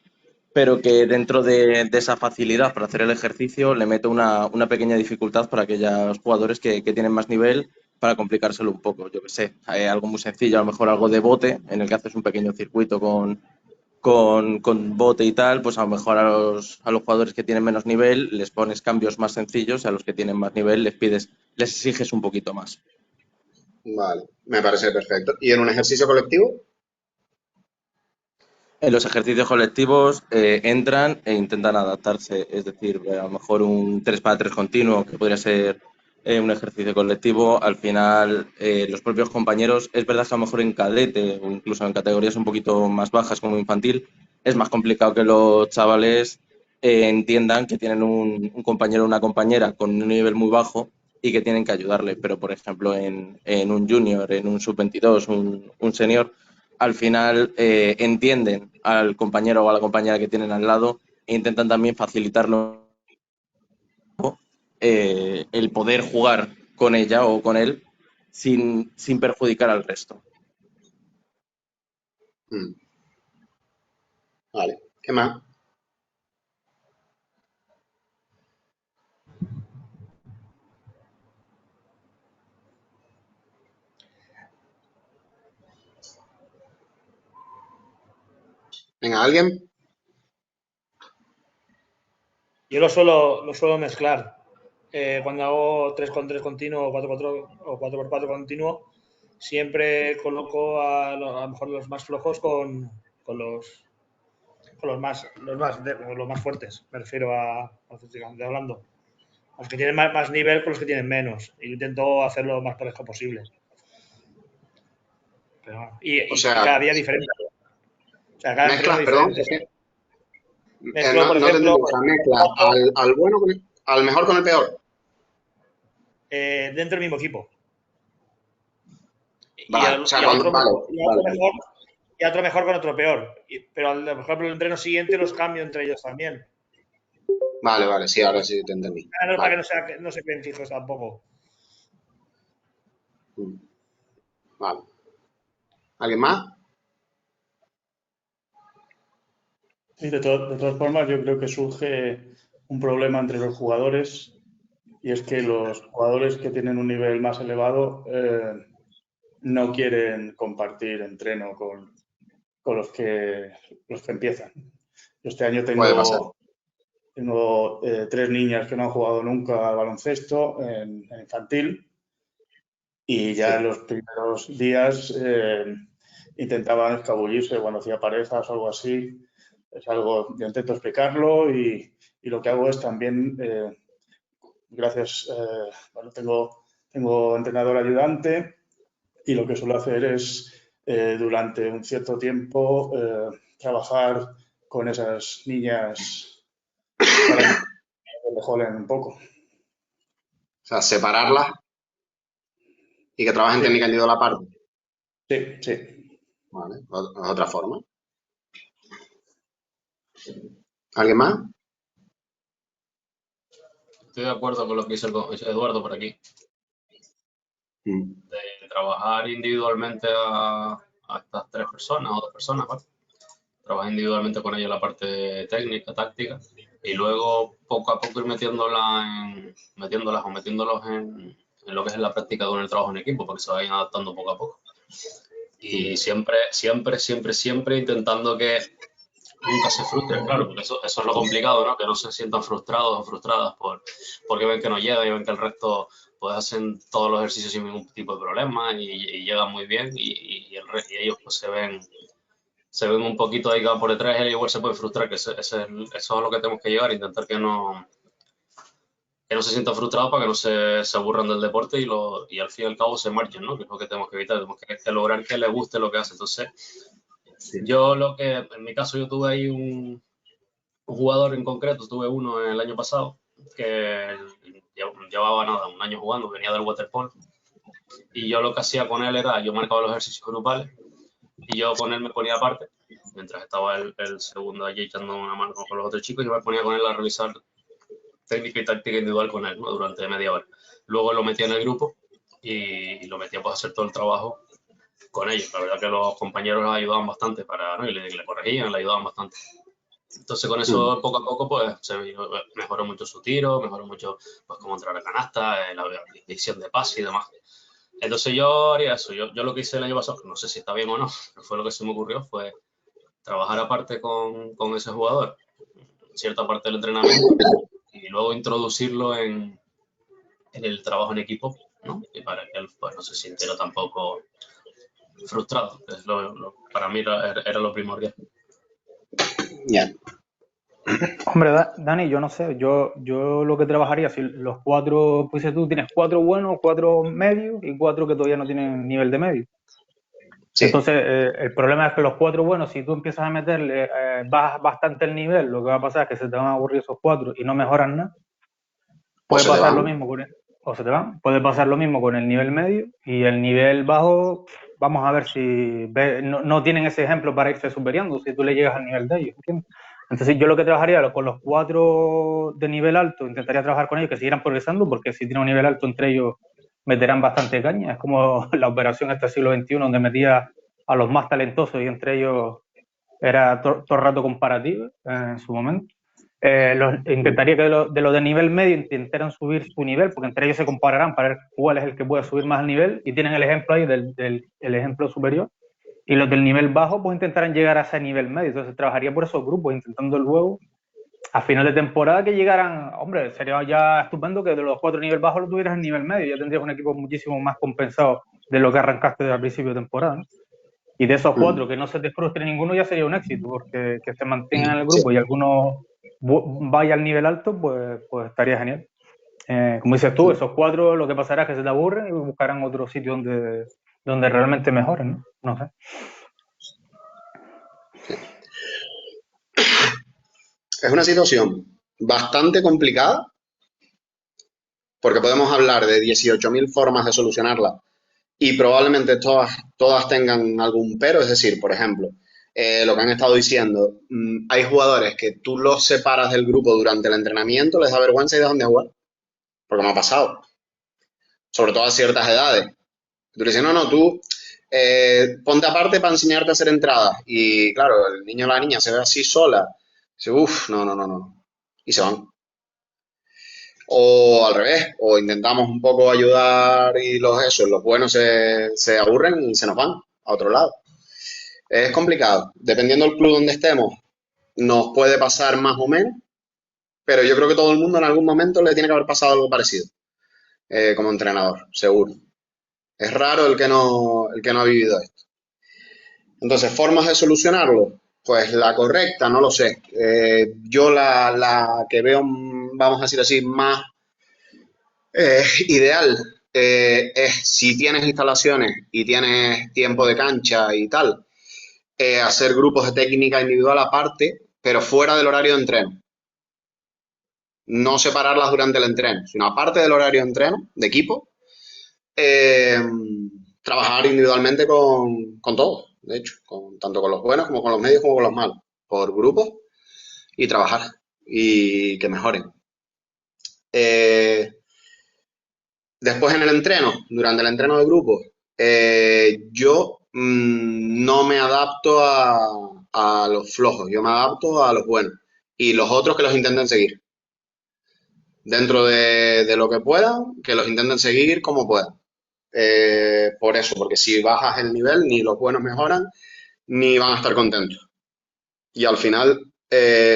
pero que dentro de esa facilidad para hacer el ejercicio le meto una pequeña dificultad para aquellos jugadores que tienen más nivel para complicárselo un poco. Yo que sé, algo muy sencillo, a lo mejor algo de bote, en el que haces un pequeño circuito con bote y tal, pues a lo mejor a los jugadores que tienen menos nivel les pones cambios más sencillos y a los que tienen más nivel les exiges un poquito más. Vale, me parece perfecto. ¿Y en un ejercicio colectivo? En los ejercicios colectivos entran e intentan adaptarse, es decir, a lo mejor un 3x3 continuo, que podría ser un ejercicio colectivo, al final los propios compañeros, es verdad que a lo mejor en cadete o incluso en categorías un poquito más bajas como infantil, es más complicado que los chavales entiendan que tienen un compañero o una compañera con un nivel muy bajo y que tienen que ayudarle, pero por ejemplo en un junior, en un sub-22, un senior, al final entienden al compañero o a la compañera que tienen al lado e intentan también facilitarlo el poder jugar con ella o con él sin perjudicar al resto. Mm, vale, ¿qué más? Venga, ¿alguien? Yo lo suelo mezclar. Cuando hago 3x3 continuo o 4x4 o 4x4 continuo, siempre coloco a lo mejor los más flojos con los más fuertes. Me refiero a hablando. Los que tienen más nivel con los que tienen menos. Y intento hacerlo lo más parejo posible. Pero, O y sea, cada día diferente. O sea, cada entreno mezclas, perdón, diferente. es que Mezclo, no, por no te ejemplo, entiendo. O sea, mezclas al bueno al mejor con el peor. Dentro del mismo equipo. Vale, o sea, cuando, vale, y a otro mejor con otro peor. Pero a lo mejor el entreno siguiente los cambio entre ellos también. vale, sí, ahora sí te entendí. Para Vale. que no se queden fijos tampoco. Vale. ¿Alguien más? Sí, de todas formas, yo creo que surge un problema entre los jugadores, y es que los jugadores que tienen un nivel más elevado no quieren compartir entreno con los que empiezan. Yo este año Puede pasar. tengo 3 niñas que no han jugado nunca al baloncesto en infantil, y ya en los primeros días intentaban escabullirse cuando hacía parejas o algo así. Es algo, yo intento explicarlo, y lo que hago es también, bueno, tengo entrenador ayudante, y lo que suelo hacer es durante un cierto tiempo trabajar con esas niñas para que mejoren un poco. O sea, separarlas y que trabajen técnica individual aparte. Sí. Vale, otra forma. ¿Alguien más? Estoy de acuerdo con lo que dice Eduardo por aquí. De trabajar individualmente a estas 3 personas o 2 personas, ¿vale? Trabajar individualmente con ellos la parte técnica, táctica, y luego poco a poco ir metiéndolos en lo que es la práctica de el trabajo en equipo, para que se vayan adaptando poco a poco. Y siempre intentando que nunca se frustren, claro, porque eso es lo complicado, ¿no? Que no se sientan frustrados o frustradas porque ven que no llega y ven que el resto pues hacen todos los ejercicios sin ningún tipo de problema y llegan muy bien y ellos pues se ven un poquito ahí por detrás, y igual se puede frustrar, que eso es lo que tenemos que llegar, intentar que no se sientan frustrados para que no se aburran del deporte y al fin y al cabo se marchen, ¿no? Que es lo que tenemos que evitar, tenemos que lograr que les guste lo que hacen. Entonces, en mi caso, yo tuve ahí un jugador en concreto, tuve uno el año pasado que llevaba nada, un año jugando, venía del waterpolo, y yo lo que hacía con él era, yo marcaba los ejercicios grupales y yo con él me ponía aparte, mientras estaba el segundo allí echando una mano con los otros chicos, yo me ponía con él a realizar técnica y táctica individual con él, ¿no? Durante media hora. Luego lo metía en el grupo y lo metía para hacer todo el trabajo con ellos. La verdad que los compañeros les ayudaban bastante ¿no? Y le corregían, le ayudaban bastante. Entonces con eso poco a poco pues mejoró mucho su tiro, mejoró mucho pues cómo entrar a canasta, la dirección de pase y demás. Entonces yo haría eso. Yo lo que hice el año pasado, no sé si está bien o no, pero fue lo que se me ocurrió, fue trabajar aparte con ese jugador, cierta parte del entrenamiento, y luego introducirlo en el trabajo en equipo, ¿no? Y para que él pues, no se sintiera tampoco frustrado. Para mí era lo primordial. Ya. Hombre, Dani, yo no sé, yo lo que trabajaría, si los 4, pues tú tienes 4 buenos, 4 medios y 4 que todavía no tienen nivel de medio. Sí. Entonces, el problema es que los 4 buenos, si tú empiezas a meterle, bajas bastante el nivel, lo que va a pasar es que se te van a aburrir esos 4 y no mejoran nada. Puede pasar lo mismo puede pasar lo mismo con el nivel medio, y el nivel bajo, vamos a ver si no tienen ese ejemplo para irse superando si tú le llegas al nivel de ellos, ¿entiendes? Entonces yo lo que trabajaría con los 4 de nivel alto, intentaría trabajar con ellos que siguieran progresando, porque si tienen un nivel alto entre ellos meterán bastante caña. Es como la operación este siglo XXI, donde metía a los más talentosos y entre ellos era todo el rato comparativo en su momento. Intentaría que de los de nivel medio intentaran subir su nivel, porque entre ellos se compararán para ver cuál es el que puede subir más el nivel, y tienen el ejemplo ahí del ejemplo superior. Y los del nivel bajo pues intentarán llegar a ese nivel medio. Entonces trabajaría por esos grupos, intentando luego a final de temporada que llegaran. Hombre, sería ya estupendo que de los 4 nivel bajo lo tuvieras en nivel medio, ya tendrías un equipo muchísimo más compensado de lo que arrancaste desde el principio de temporada, ¿no? Y de esos 4 que no se te frustre ninguno ya sería un éxito, porque que se mantengan en el grupo y alguno vaya al nivel alto, pues estaría genial. Como dices tú, esos 4 lo que pasará es que se te aburren y buscarán otro sitio donde realmente mejoren, ¿no? No sé. Es una situación bastante complicada porque podemos hablar de 18.000 formas de solucionarla y probablemente todas tengan algún pero. Es decir, por ejemplo, lo que han estado diciendo, hay jugadores que tú los separas del grupo durante el entrenamiento, les da vergüenza y dejan de jugar, porque me ha pasado, sobre todo a ciertas edades. Tú le dices, no, tú ponte aparte para enseñarte a hacer entradas. Y claro, el niño o la niña se ve así sola. Dice, uff, no. Y se van. O al revés, o intentamos un poco ayudar y los buenos se aburren y se nos van a otro lado. Es complicado. Dependiendo del club donde estemos, nos puede pasar más o menos, pero yo creo que todo el mundo en algún momento le tiene que haber pasado algo parecido como entrenador, seguro. Es raro el que no ha vivido esto. Entonces, formas de solucionarlo, pues la correcta, no lo sé. Yo la que veo, vamos a decir así, más ideal es si tienes instalaciones y tienes tiempo de cancha y tal, hacer grupos de técnica individual aparte, pero fuera del horario de entreno. No separarlas durante el entreno, sino aparte del horario de entreno, de equipo, eh, trabajar individualmente con todos, de hecho, tanto con los buenos como con los medios como con los malos, por grupos y trabajar y que mejoren. Después en el entreno, durante el entreno de grupo, yo no me adapto a los flojos, yo me adapto a los buenos y los otros que los intenten seguir. Dentro de lo que puedan, que los intenten seguir como puedan. Por eso, porque si bajas el nivel, ni los buenos mejoran, ni van a estar contentos. Y al final,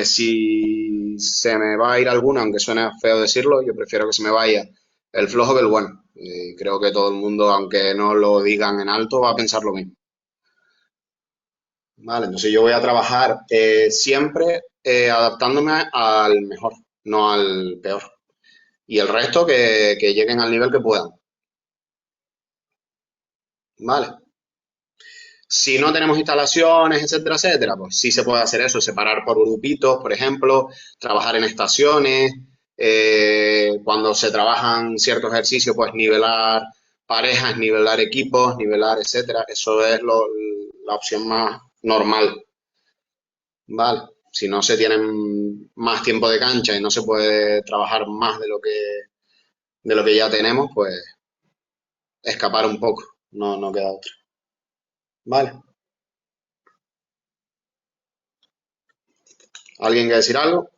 si se me va a ir alguno, aunque suene feo decirlo, yo prefiero que se me vaya el flojo que el bueno. Creo que todo el mundo, aunque no lo digan en alto, va a pensar lo mismo. Vale, entonces yo voy a trabajar siempre adaptándome al mejor, no al peor. Y el resto que lleguen al nivel que puedan. Vale. Si no tenemos instalaciones, etcétera, etcétera, pues sí se puede hacer eso, separar por grupitos, por ejemplo, trabajar en estaciones, cuando se trabajan ciertos ejercicios, pues nivelar parejas, nivelar equipos, nivelar, etcétera. Eso es la opción más normal, ¿vale? Si no se tienen más tiempo de cancha y no se puede trabajar más de lo que ya tenemos, pues escapar un poco, no queda otra. ¿Vale? ¿Alguien quiere decir algo?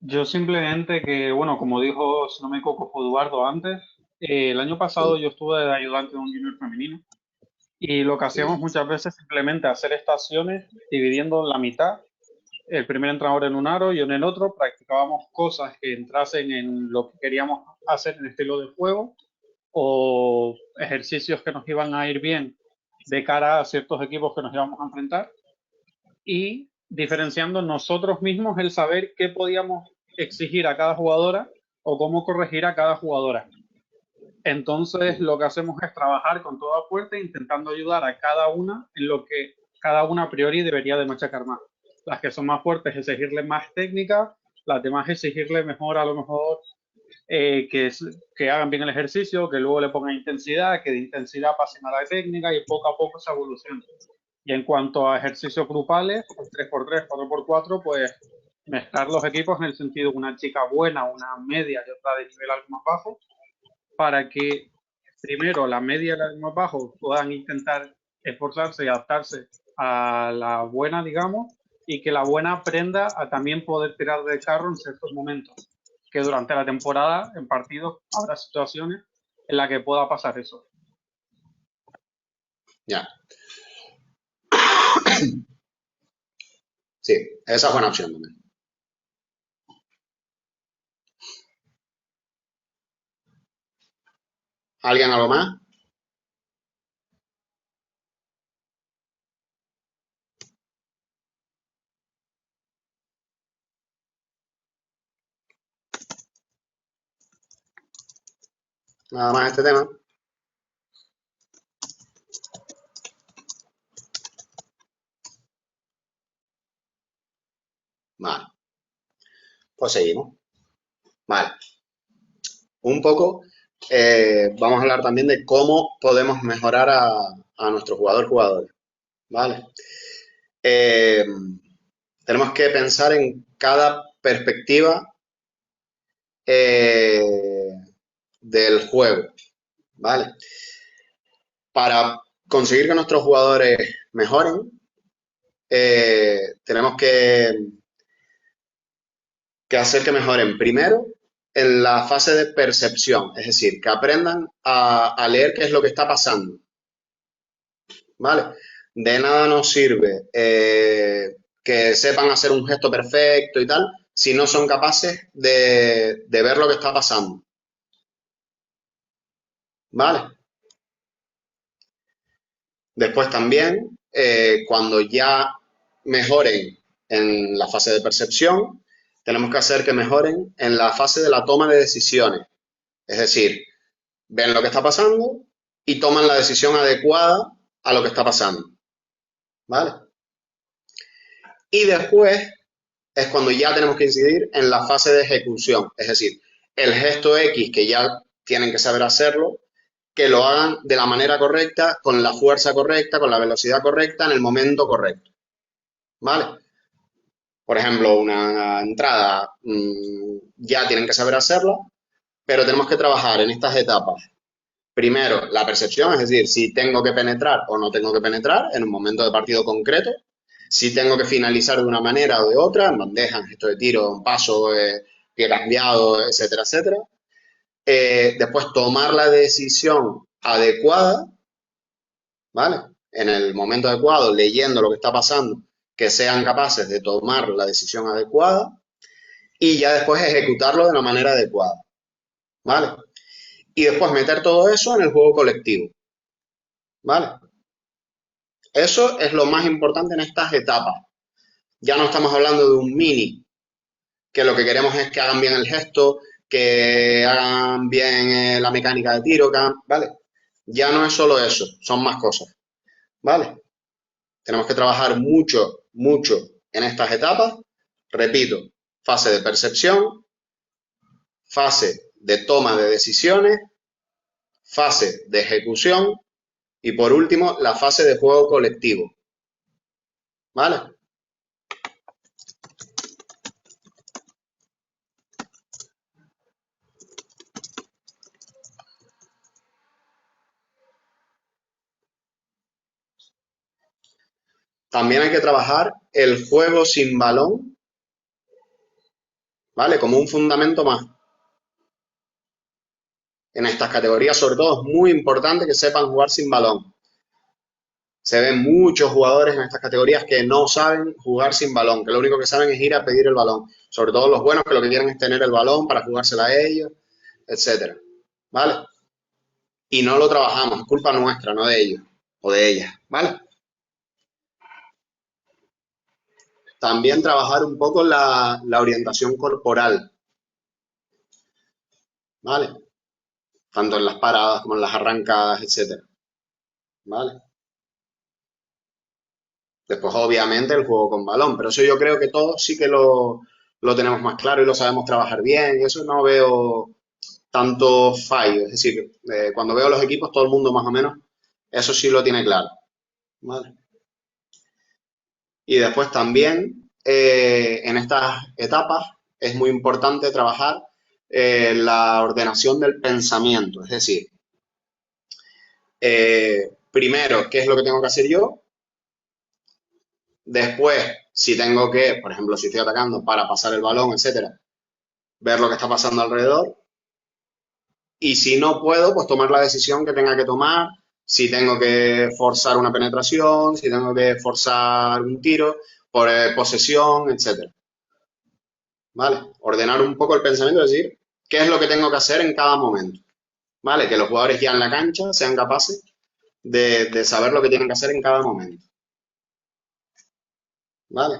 Yo simplemente que, bueno, como dijo, si no me equivoco, fue Eduardo antes, el año pasado Sí, yo estuve de ayudante de un junior femenino y lo que hacíamos sí. muchas veces simplemente hacer estaciones dividiendo la mitad, el primer entrenador en un aro y yo en el otro, practicábamos cosas que entrasen en lo que queríamos hacer en estilo de juego o ejercicios que nos iban a ir bien de cara a ciertos equipos que nos íbamos a enfrentar y diferenciando nosotros mismos el saber qué podíamos exigir a cada jugadora o cómo corregir a cada jugadora. Entonces lo que hacemos es trabajar con toda fuerza intentando ayudar a cada una en lo que cada una a priori debería de machacar más. Las que son más fuertes exigirle más técnica, las demás exigirle mejor a lo mejor que hagan bien el ejercicio, que luego le pongan intensidad, que de intensidad pasen a la técnica y poco a poco se evoluciona. Y en cuanto a ejercicios grupales, pues 3x3, 4x4, pues mezclar los equipos en el sentido de una chica buena, una media y otra de nivel algo más bajo, para que primero la media y la de más bajo puedan intentar esforzarse y adaptarse a la buena, digamos, y que la buena aprenda a también poder tirar del carro en ciertos momentos. Que durante la temporada, en partidos, habrá situaciones en las que pueda pasar eso. Ya. Sí, esa es buena opción también. ¿Alguien algo más? Nada más este tema. Vale, pues seguimos. Vale. Un poco, vamos a hablar también de cómo podemos mejorar a nuestro jugadores. ¿Vale? Eh, tenemos que pensar en cada perspectiva del juego, ¿vale? Para conseguir que nuestros jugadores mejoren, tenemos que hacer que mejoren primero en la fase de percepción, es decir, que aprendan a leer qué es lo que está pasando, ¿vale? De nada nos sirve que sepan hacer un gesto perfecto y tal, si no son capaces de ver lo que está pasando, ¿vale? Después también, cuando ya mejoren en la fase de percepción, tenemos que hacer que mejoren en la fase de la toma de decisiones. Es decir, ven lo que está pasando y toman la decisión adecuada a lo que está pasando. ¿Vale? Y después es cuando ya tenemos que incidir en la fase de ejecución. Es decir, el gesto X que ya tienen que saber hacerlo, que lo hagan de la manera correcta, con la fuerza correcta, con la velocidad correcta, en el momento correcto. ¿Vale? Por ejemplo, una entrada ya tienen que saber hacerla, pero tenemos que trabajar en estas etapas. Primero, la percepción, es decir, si tengo que penetrar o no tengo que penetrar en un momento de partido concreto, si tengo que finalizar de una manera o de otra, en bandeja, en gesto de tiro, en paso, pie cambiado, etcétera, etcétera. Después, tomar la decisión adecuada, ¿vale? En el momento adecuado, leyendo lo que está pasando, que sean capaces de tomar la decisión adecuada y ya después ejecutarlo de la manera adecuada, ¿vale? Y después meter todo eso en el juego colectivo, ¿vale? Eso es lo más importante en estas etapas. Ya no estamos hablando de un mini, que lo que queremos es que hagan bien el gesto, que hagan bien la mecánica de tiro, ¿vale? Ya no es solo eso, son más cosas, ¿vale? Tenemos que trabajar mucho, mucho en estas etapas. Repito, fase de percepción, fase de toma de decisiones, fase de ejecución y por último, la fase de juego colectivo, ¿vale? También hay que trabajar el juego sin balón, ¿vale? Como un fundamento más. En estas categorías, sobre todo, es muy importante que sepan jugar sin balón. Se ven muchos jugadores en estas categorías que no saben jugar sin balón, que lo único que saben es ir a pedir el balón. Sobre todo los buenos que lo que quieren es tener el balón para jugársela a ellos, etcétera. ¿Vale? Y no lo trabajamos, es culpa nuestra, no de ellos o de ellas. ¿Vale? También trabajar un poco la orientación corporal, ¿vale? Tanto en las paradas como en las arrancadas, etcétera, ¿vale? Después, obviamente, el juego con balón, pero eso yo creo que todos sí que lo tenemos más claro y lo sabemos trabajar bien, y eso no veo tanto fallo, es decir, cuando veo los equipos, todo el mundo más o menos, eso sí lo tiene claro, ¿vale? Y después también, en estas etapas, es muy importante trabajar la ordenación del pensamiento, es decir, primero, ¿qué es lo que tengo que hacer yo? Después, si tengo que, por ejemplo, si estoy atacando para pasar el balón, etcétera, ver lo que está pasando alrededor. Y si no puedo, pues tomar la decisión que tenga que tomar. Si tengo que forzar una penetración, si tengo que forzar un tiro por posesión, etcétera. ¿Vale? Ordenar un poco el pensamiento, es decir, qué es lo que tengo que hacer en cada momento. ¿Vale? Que los jugadores ya en la cancha sean capaces de saber lo que tienen que hacer en cada momento. ¿Vale?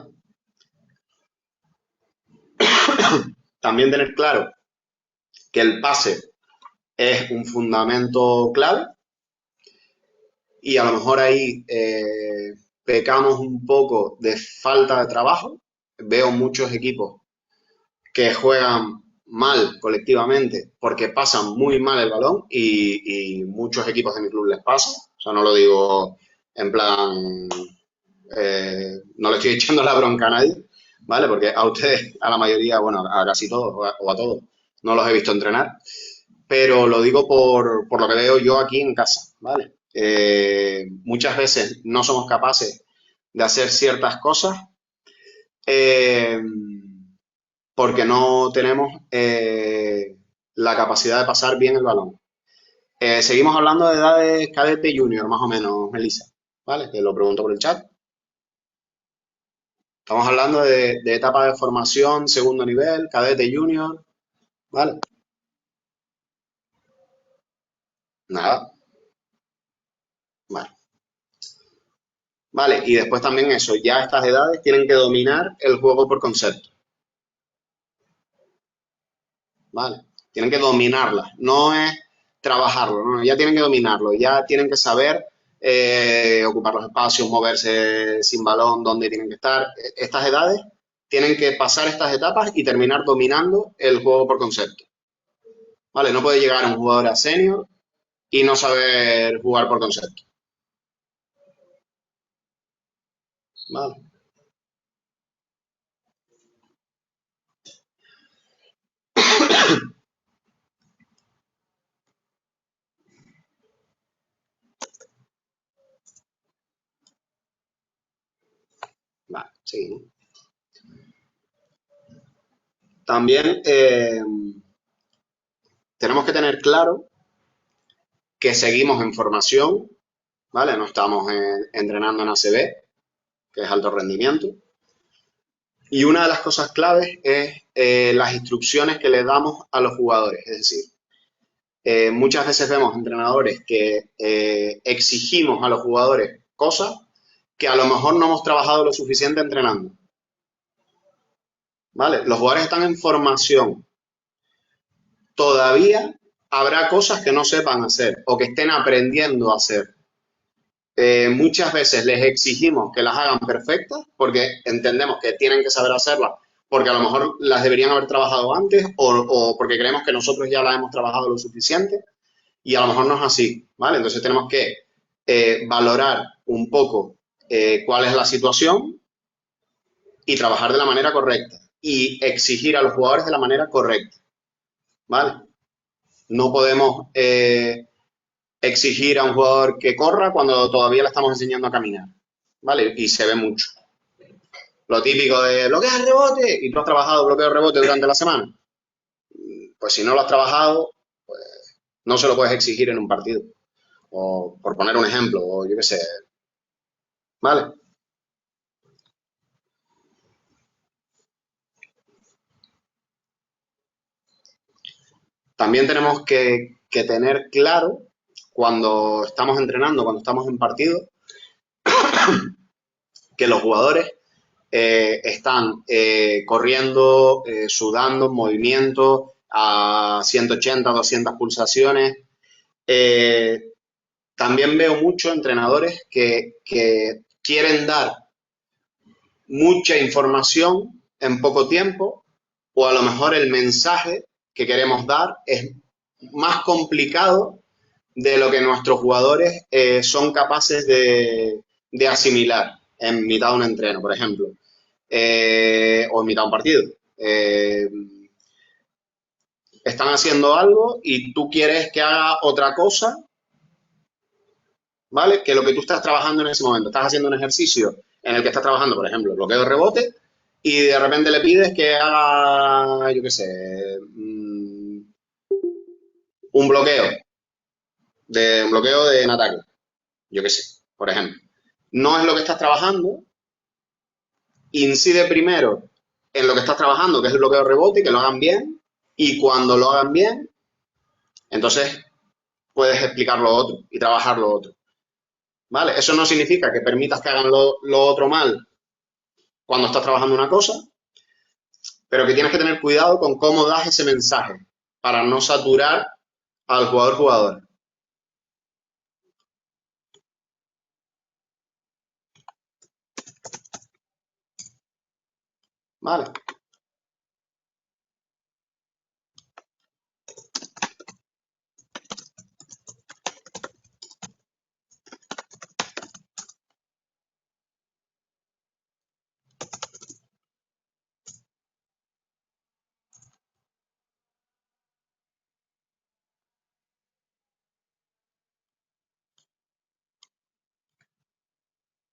También tener claro que el pase es un fundamento clave y a lo mejor ahí pecamos un poco de falta de trabajo. Veo muchos equipos que juegan mal colectivamente porque pasan muy mal el balón y muchos equipos de mi club les pasa. O sea, no lo digo en plan, no le estoy echando la bronca a nadie, ¿vale? Porque a ustedes, a la mayoría, bueno, a casi todos o a todos, no los he visto entrenar, pero lo digo por lo que veo yo aquí en casa, ¿vale? Muchas veces no somos capaces de hacer ciertas cosas eh, porque no tenemos la capacidad de pasar bien el balón. Seguimos hablando de edades cadete junior, más o menos, Melissa, ¿vale? Te lo pregunto por el chat. Estamos hablando de etapa de formación, segundo nivel, cadete junior, ¿vale? Nada, vale. Vale, y después también eso, ya a estas edades tienen que dominar el juego por concepto, ¿vale? Tienen que dominarla, no es trabajarlo, no, ya tienen que dominarlo, ya tienen que saber ocupar los espacios, moverse sin balón, dónde tienen que estar. Estas edades tienen que pasar estas etapas y terminar dominando el juego por concepto, ¿vale? No puede llegar un jugador a senior y no saber jugar por concepto, ¿vale? Vale, sí. También tenemos que tener claro que seguimos en formación, ¿vale? No estamos entrenando en ACB, que es alto rendimiento. Y una de las cosas claves es las instrucciones que le damos a los jugadores. Es decir, muchas veces vemos entrenadores que exigimos a los jugadores cosas que a lo mejor no hemos trabajado lo suficiente entrenando. ¿Vale? Los jugadores están en formación. Todavía habrá cosas que no sepan hacer o que estén aprendiendo a hacer. Muchas veces les exigimos que las hagan perfectas porque entendemos que tienen que saber hacerlas porque a lo mejor las deberían haber trabajado antes o porque creemos que nosotros ya las hemos trabajado lo suficiente y a lo mejor no es así, ¿vale? Entonces tenemos que valorar un poco cuál es la situación y trabajar de la manera correcta y exigir a los jugadores de la manera correcta, ¿vale? No podemos exigir a un jugador que corra cuando todavía le estamos enseñando a caminar, ¿vale? Y se ve mucho. Lo típico de bloquea el rebote y tú has trabajado bloqueo de rebote durante la semana. Pues si no lo has trabajado, pues no se lo puedes exigir en un partido. O por poner un ejemplo, o yo qué sé. ¿Vale? También tenemos que tener claro cuando estamos entrenando, cuando estamos en partido, que los jugadores están corriendo, sudando, en movimiento a 180, 200 pulsaciones. También veo muchos entrenadores que quieren dar mucha información en poco tiempo o a lo mejor el mensaje que queremos dar es más complicado de lo que nuestros jugadores son capaces de asimilar en mitad de un entreno, por ejemplo, o en mitad de un partido. Están haciendo algo y tú quieres que haga otra cosa, ¿vale? Que lo que tú estás trabajando en ese momento. Estás haciendo un ejercicio en el que estás trabajando, por ejemplo, bloqueo de rebote, y de repente le pides que haga, yo qué sé, un bloqueo de en ataque, yo qué sé, por ejemplo. No es lo que estás trabajando, incide primero en lo que estás trabajando, que es el bloqueo de rebote, y que lo hagan bien, y cuando lo hagan bien, entonces puedes explicar lo otro y trabajar lo otro. ¿Vale? Eso no significa que permitas que hagan lo otro mal cuando estás trabajando una cosa, pero que tienes que tener cuidado con cómo das ese mensaje para no saturar al jugador. ¿Vale?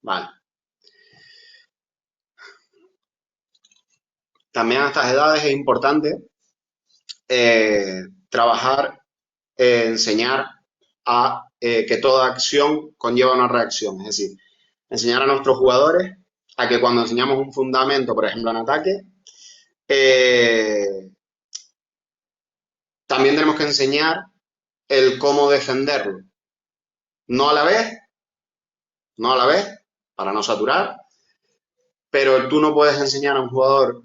Vale. También a estas edades es importante trabajar, enseñar a que toda acción conlleva una reacción. Es decir, enseñar a nuestros jugadores a que cuando enseñamos un fundamento, por ejemplo, en ataque, también tenemos que enseñar el cómo defenderlo. No a la vez, no a la vez, para no saturar, pero tú no puedes enseñar a un jugador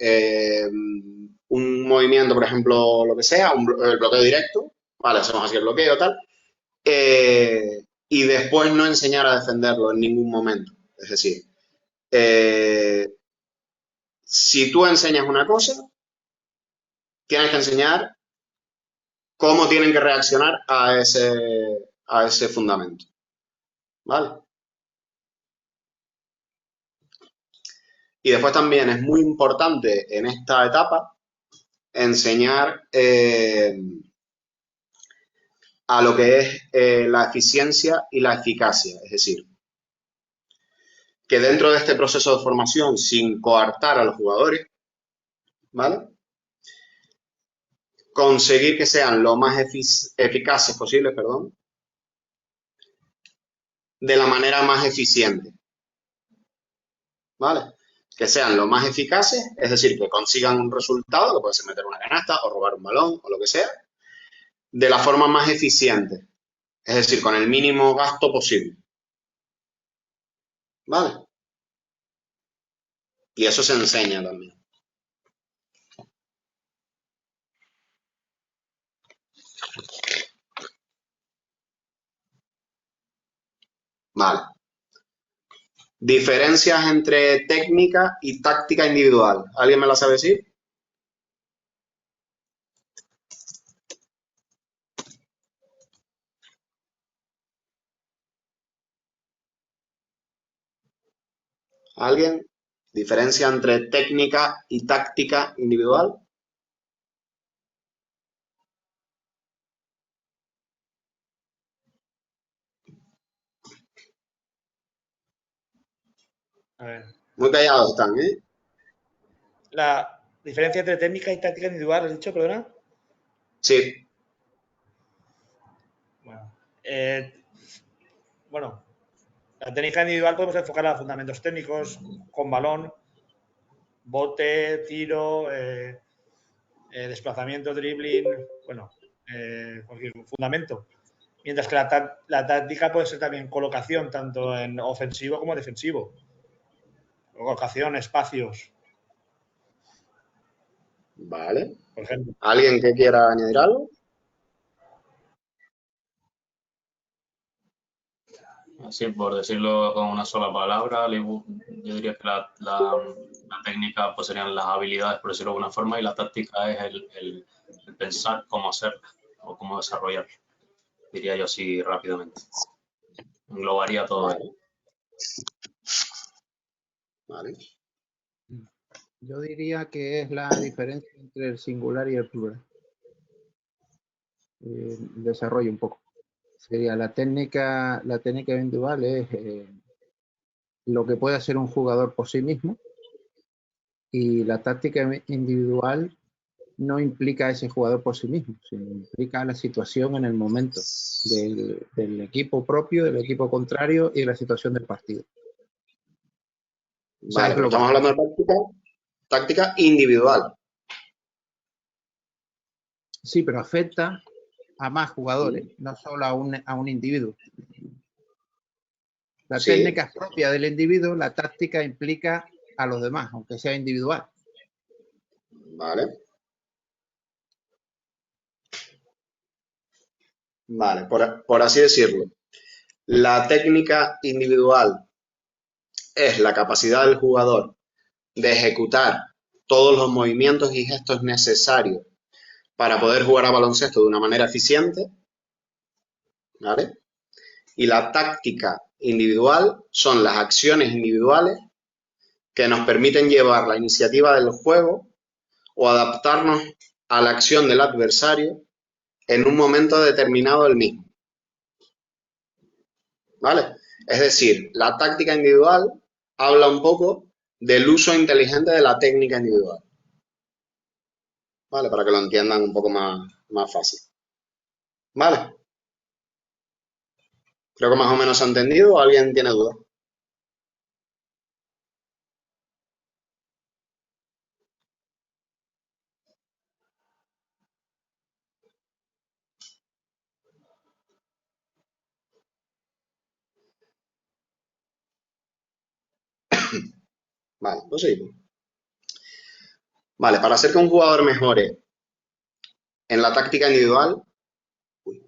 un movimiento, por ejemplo, lo que sea, el bloqueo directo, vale, hacemos así el bloqueo, tal, y después no enseñar a defenderlo en ningún momento. Es decir, si tú enseñas una cosa, tienes que enseñar cómo tienen que reaccionar a ese fundamento. ¿Vale? Y después también es muy importante en esta etapa enseñar a lo que es la eficiencia y la eficacia. Es decir, que dentro de este proceso de formación, sin coartar a los jugadores, ¿vale? Conseguir que sean lo más eficaces posible, perdón, de la manera más eficiente. ¿Vale? Que sean lo más eficaces, es decir, que consigan un resultado, que puede ser meter una canasta o robar un balón o lo que sea, de la forma más eficiente, es decir, con el mínimo gasto posible. ¿Vale? Y eso se enseña también. Vale. Diferencias entre técnica y táctica individual. ¿Alguien me la sabe decir? ¿Alguien? ¿Diferencia entre técnica y táctica individual? A ver. Muy callados están, ¿eh? La diferencia entre técnica y táctica individual, ¿has dicho, perdona? Sí. Bueno, la técnica individual podemos enfocarla a fundamentos técnicos, con balón, bote, tiro, desplazamiento, dribbling, bueno, cualquier fundamento. Mientras que la táctica puede ser también colocación, tanto en ofensivo como defensivo. Colocación, espacios. Vale. Por ejemplo. ¿Alguien que quiera añadir algo? Así, por decirlo con una sola palabra, yo diría que la técnica pues serían las habilidades, por decirlo de alguna forma, y la táctica es el pensar cómo hacer o cómo desarrollar, diría yo así rápidamente. Englobaría todo Vale. ello. Vale. Yo diría que es la diferencia entre el singular y el plural. Desarrollo un poco. Sería la técnica individual es lo que puede hacer un jugador por sí mismo, y la táctica individual no implica a ese jugador por sí mismo, sino implica la situación en el momento del equipo propio, del equipo contrario y la situación del partido. O sea, Vale, pero estamos hablando de táctica individual. Sí, pero afecta a más jugadores, no solo a un individuo. La técnica es propia del individuo, la táctica implica a los demás, aunque sea individual. Vale. Vale, por así decirlo. La técnica individual es la capacidad del jugador de ejecutar todos los movimientos y gestos necesarios para poder jugar a baloncesto de una manera eficiente, ¿vale? Y la táctica individual son las acciones individuales que nos permiten llevar la iniciativa del juego o adaptarnos a la acción del adversario en un momento determinado del mismo. ¿Vale? Es decir, la táctica individual habla un poco del uso inteligente de la técnica individual. ¿Vale? Para que lo entiendan un poco más fácil. ¿Vale? Creo que más o menos se ha entendido. ¿O alguien tiene dudas? Vale, pues seguimos. Vale, para hacer que un jugador mejore en la táctica individual. Uy,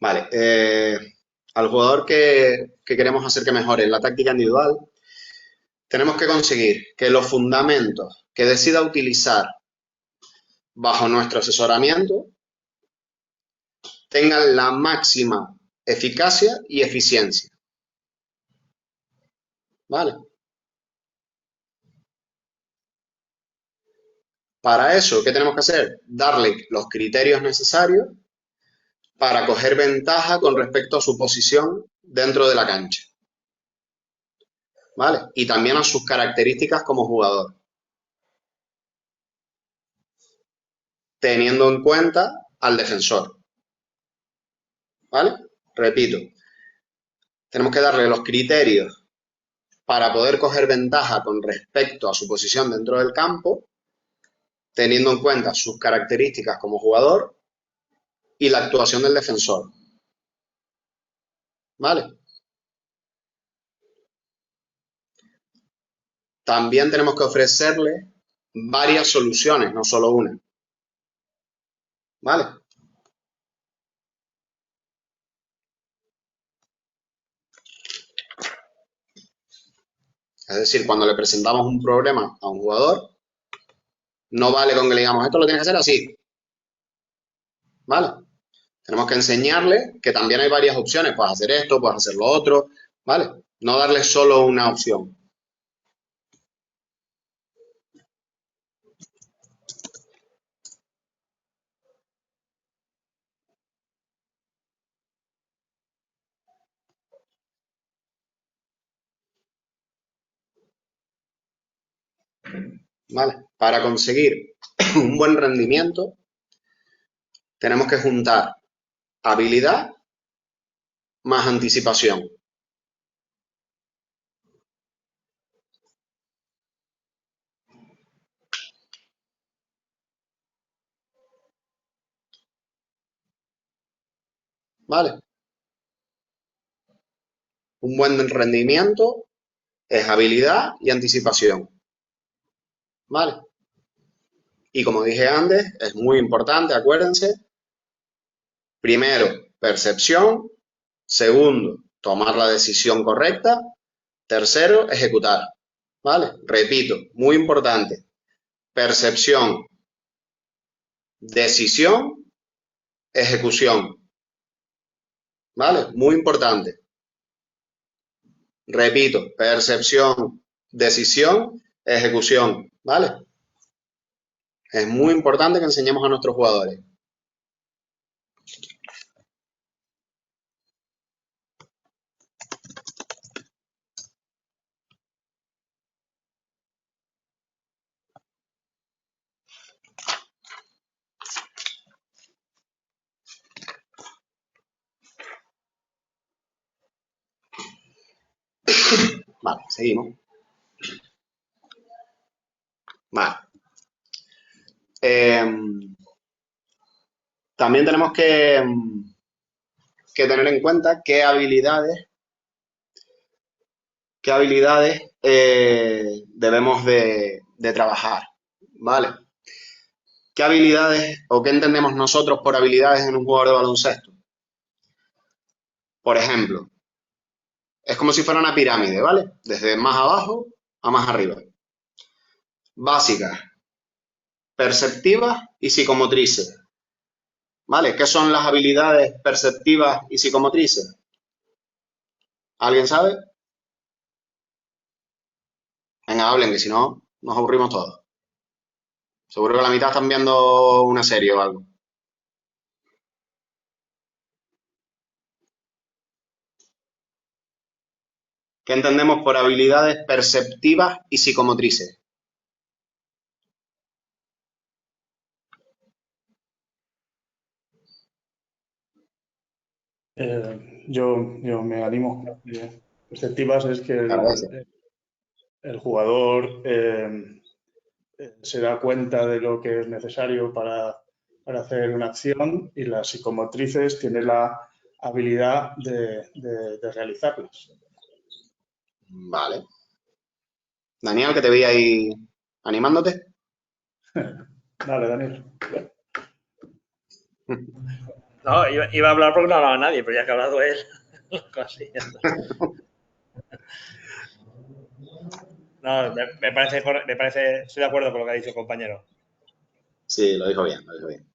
vale, al jugador que queremos hacer que mejore en la táctica individual, tenemos que conseguir que los fundamentos que decida utilizar bajo nuestro asesoramiento tengan la máxima eficacia y eficiencia. ¿Vale? Para eso, ¿qué tenemos que hacer? Darle los criterios necesarios para coger ventaja con respecto a su posición dentro de la cancha. ¿Vale? Y también a sus características como jugador. Teniendo en cuenta al defensor. ¿Vale? Repito, tenemos que darle los criterios para poder coger ventaja con respecto a su posición dentro del campo, teniendo en cuenta sus características como jugador y la actuación del defensor. ¿Vale? También tenemos que ofrecerle varias soluciones, no solo una. ¿Vale? Es decir, cuando le presentamos un problema a un jugador, no vale con que le digamos, esto lo tienes que hacer así. ¿Vale? Tenemos que enseñarle que también hay varias opciones. Puedes hacer esto, puedes hacer lo otro. ¿Vale? No darle solo una opción. ¿Vale? Para conseguir un buen rendimiento, tenemos que juntar habilidad más anticipación. ¿Vale? Un buen rendimiento es habilidad y anticipación. ¿Vale? Y como dije antes, es muy importante, acuérdense, primero, percepción, segundo, tomar la decisión correcta, tercero, ejecutar. ¿Vale? Repito, muy importante, percepción, decisión, ejecución. ¿Vale? Muy importante. Repito, percepción, decisión, ejecución. ¿Vale? Es muy importante que enseñemos a nuestros jugadores. Vale, seguimos. Vale. También tenemos que tener en cuenta qué habilidades debemos de trabajar. ¿Vale? ¿Qué habilidades o qué entendemos nosotros por habilidades en un jugador de baloncesto? Por ejemplo, es como si fuera una pirámide, ¿vale? Desde más abajo a más arriba. Básicas, perceptivas y psicomotrices. ¿Vale? ¿Qué son las habilidades perceptivas y psicomotrices? ¿Alguien sabe? Venga, hablen, que si no nos aburrimos todos. Seguro que la mitad están viendo una serie o algo. ¿Qué entendemos por habilidades perceptivas y psicomotrices? Yo me animo. Perspectivas es que el jugador se da cuenta de lo que es necesario para hacer una acción, y las psicomotrices tienen la habilidad de realizarlas. Vale. Daniel, que te veía ahí animándote. Dale, Daniel. No, iba a hablar porque no hablaba nadie, pero ya que ha hablado él, casi ya está. No, me parece, estoy de acuerdo con lo que ha dicho el compañero. Sí, lo dijo bien, lo dijo bien.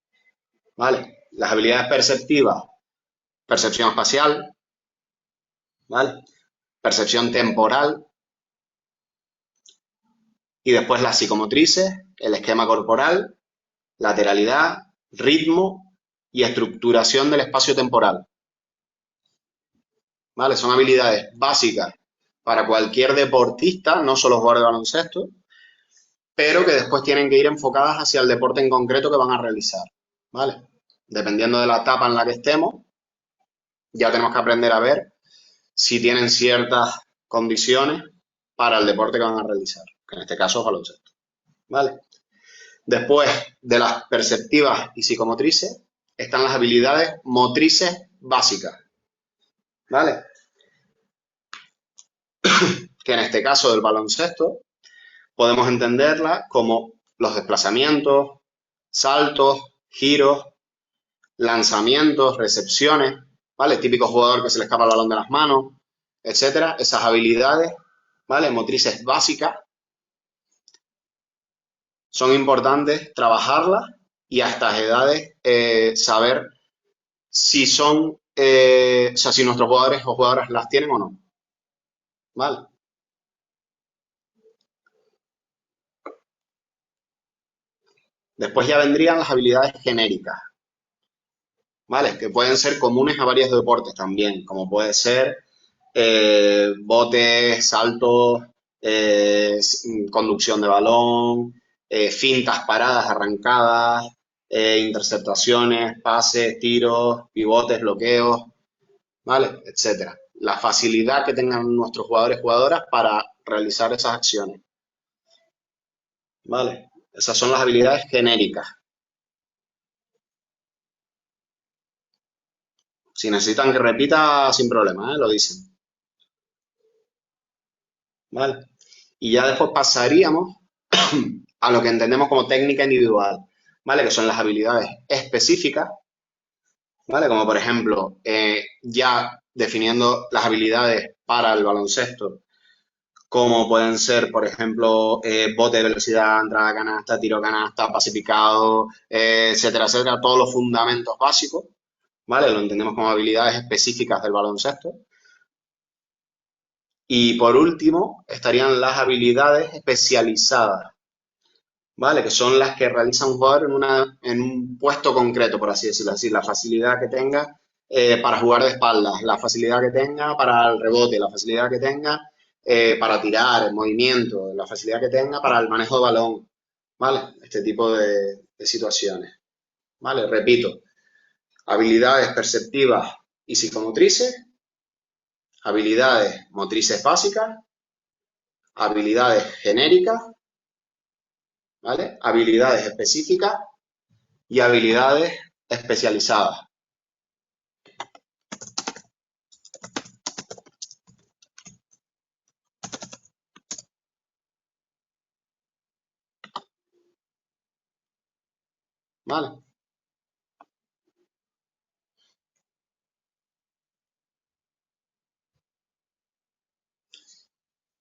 Vale. Las habilidades perceptivas, percepción espacial, ¿vale? Percepción temporal, y después las psicomotrices, el esquema corporal, lateralidad, ritmo y estructuración del espacio temporal. ¿Vale? Son habilidades básicas para cualquier deportista, no solo jugador de baloncesto, pero que después tienen que ir enfocadas hacia el deporte en concreto que van a realizar. ¿Vale? Dependiendo de la etapa en la que estemos, ya tenemos que aprender a ver si tienen ciertas condiciones para el deporte que van a realizar, que en este caso es baloncesto. ¿Vale? Después de las perceptivas y psicomotrices, están las habilidades motrices básicas. ¿Vale? Que en este caso del baloncesto podemos entenderla como los desplazamientos, saltos, giros, lanzamientos, recepciones, ¿vale? Típico jugador que se le escapa el balón de las manos, etcétera. Esas habilidades, ¿vale? Motrices básicas son importantes trabajarlas y a estas edades saber si son, o sea, si nuestros jugadores o jugadoras las tienen o no. ¿Vale? Después ya vendrían las habilidades genéricas, ¿vale? Que pueden ser comunes a varios deportes también, como puede ser botes, saltos, conducción de balón, fintas, paradas, arrancadas, interceptaciones, pases, tiros, pivotes, bloqueos, ¿vale? Etcétera. La facilidad que tengan nuestros jugadores y jugadoras para realizar esas acciones, ¿vale? Esas son las habilidades genéricas. Si necesitan que repita, sin problema, lo dicen. ¿Vale? Y ya después pasaríamos a lo que entendemos como técnica individual, ¿vale? Que son las habilidades específicas, ¿vale? Como por ejemplo, ya definiendo las habilidades para el baloncesto, como pueden ser, por ejemplo, bote de velocidad, entrada a canasta, tiro a canasta, pase picado, etcétera, etcétera, todos los fundamentos básicos, ¿vale? Lo entendemos como habilidades específicas del baloncesto. Y por último, estarían las habilidades especializadas, ¿vale? Que son las que realiza un jugador en un puesto concreto, por así decirlo. Así, la facilidad que tenga para jugar de espaldas, la facilidad que tenga para el rebote, la facilidad que tenga para tirar, el movimiento, la facilidad que tenga para el manejo de balón, ¿vale? Este tipo de situaciones, ¿vale? Repito, habilidades perceptivas y psicomotrices, habilidades motrices básicas, habilidades genéricas, ¿vale? Habilidades específicas y habilidades especializadas. ¿Vale?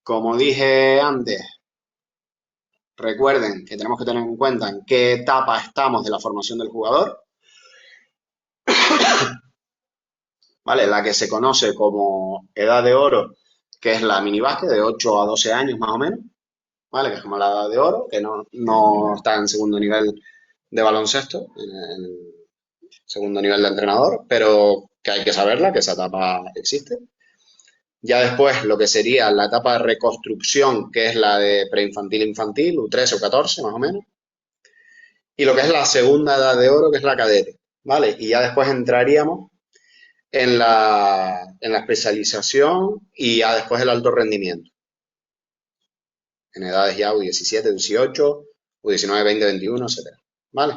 Como dije antes, recuerden que tenemos que tener en cuenta en qué etapa estamos de la formación del jugador, ¿vale? La que se conoce como edad de oro, que es la minibásquet, de 8 a 12 años más o menos, ¿vale? Que es como la edad de oro, que no está en segundo nivel de baloncesto, en el segundo nivel de entrenador, pero que hay que saberla, que esa etapa existe. Ya después lo que sería la etapa de reconstrucción, que es la de preinfantil infantil, U13 o 14 más o menos, y lo que es la segunda edad de oro, que es la cadete, ¿vale? Y ya después entraríamos en la especialización y ya después el alto rendimiento, en edades ya U17, U18, U19, 20, 21, etcétera, ¿vale?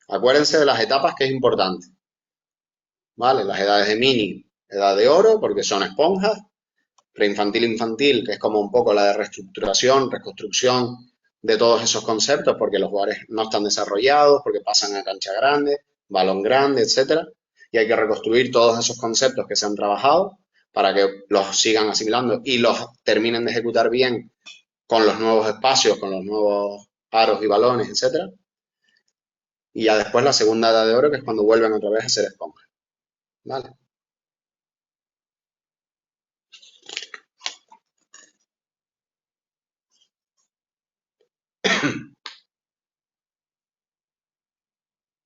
Acuérdense de las etapas, que es importante, ¿vale? Las edades de mini, edad de oro, porque son esponjas, preinfantil infantil, que es como un poco la de reestructuración, reconstrucción de todos esos conceptos, porque los jugadores no están desarrollados, porque pasan a cancha grande, balón grande, etcétera, y hay que reconstruir todos esos conceptos que se han trabajado para que los sigan asimilando y los terminen de ejecutar bien con los nuevos espacios, con los nuevos aros y balones, etcétera. Y ya después la segunda edad de oro, que es cuando vuelven otra vez a ser esponjas, ¿vale?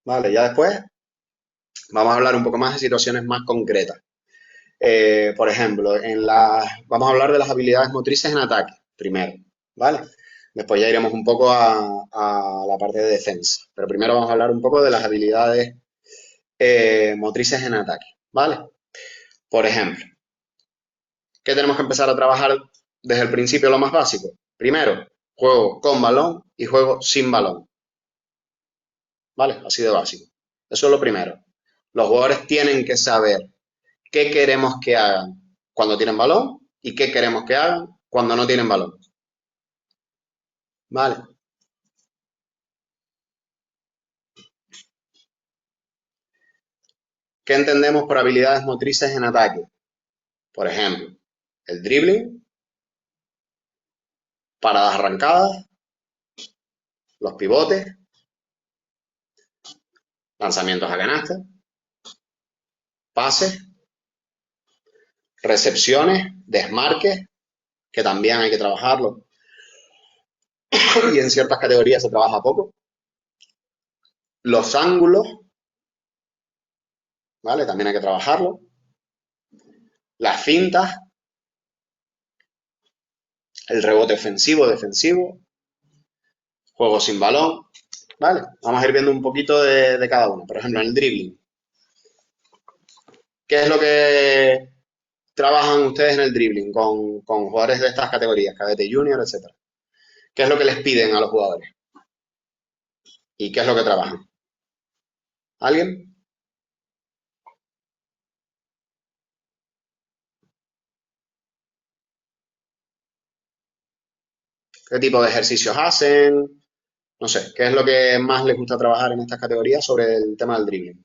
Vale, ya después vamos a hablar un poco más de situaciones más concretas. Por ejemplo, vamos a hablar de las habilidades motrices en ataque, primero, ¿vale? Después ya iremos un poco a la parte de defensa, pero primero vamos a hablar un poco de las habilidades motrices en ataque, ¿vale? Por ejemplo, ¿qué tenemos que empezar a trabajar desde el principio, lo más básico? Primero, juego con balón y juego sin balón, ¿vale? Así de básico. Eso es lo primero. Los jugadores tienen que saber qué queremos que hagan cuando tienen balón y qué queremos que hagan cuando no tienen balón. Vale. ¿Qué entendemos por habilidades motrices en ataque? Por ejemplo, el dribbling, paradas arrancadas, los pivotes, lanzamientos a canasta, pases, recepciones, desmarques, que también hay que trabajarlo y en ciertas categorías se trabaja poco. Los ángulos, ¿vale? También hay que trabajarlo. Las fintas, el rebote ofensivo, defensivo, juego sin balón, ¿vale? Vamos a ir viendo un poquito de cada uno. Por ejemplo, en el dribbling. ¿Qué es lo que trabajan ustedes en el dribbling con jugadores de estas categorías, cadete, junior, etcétera? ¿Qué es lo que les piden a los jugadores? ¿Y qué es lo que trabajan? ¿Alguien? ¿Qué tipo de ejercicios hacen? No sé, ¿qué es lo que más les gusta trabajar en estas categorías sobre el tema del dribbling?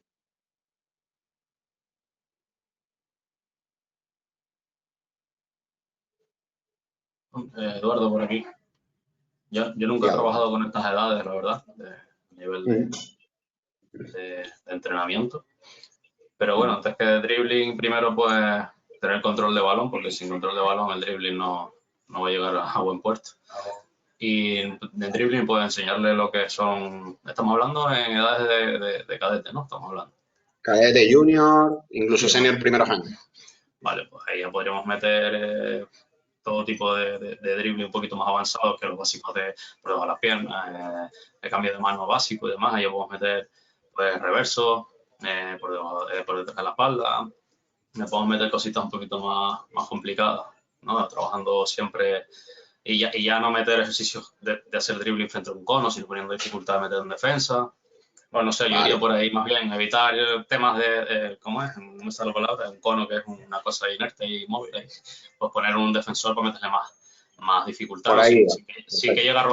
Eduardo, por aquí. Yo nunca he trabajado con estas edades, la verdad, de nivel de entrenamiento. Pero bueno, antes que de dribbling, primero pues tener control de balón, porque sin control de balón el dribbling no va a llegar a buen puerto. Y en dribbling pues enseñarle lo que son, estamos hablando en edades de cadete, ¿no? Estamos hablando. Cadete, junior, incluso senior primeros años. Vale, pues ahí ya podríamos meter todo tipo de dribbling un poquito más avanzados que los básicos de por debajo de las piernas, el cambio de mano básico y demás. Ahí ya podemos meter pues reverso, por detrás de la espalda. Le podemos meter cositas un poquito más complicadas, ¿no? Trabajando siempre y ya no meter ejercicios de hacer dribbling frente a un cono, sino poniendo dificultad de meter en defensa. Bueno, no sé, yo iría por ahí más bien, evitar temas de, ¿cómo es? No me sale la palabra, un cono que es una cosa inerte y móvil ahí. Pues poner un defensor para meterle más dificultad, por ¿no? ahí, sin que llegue a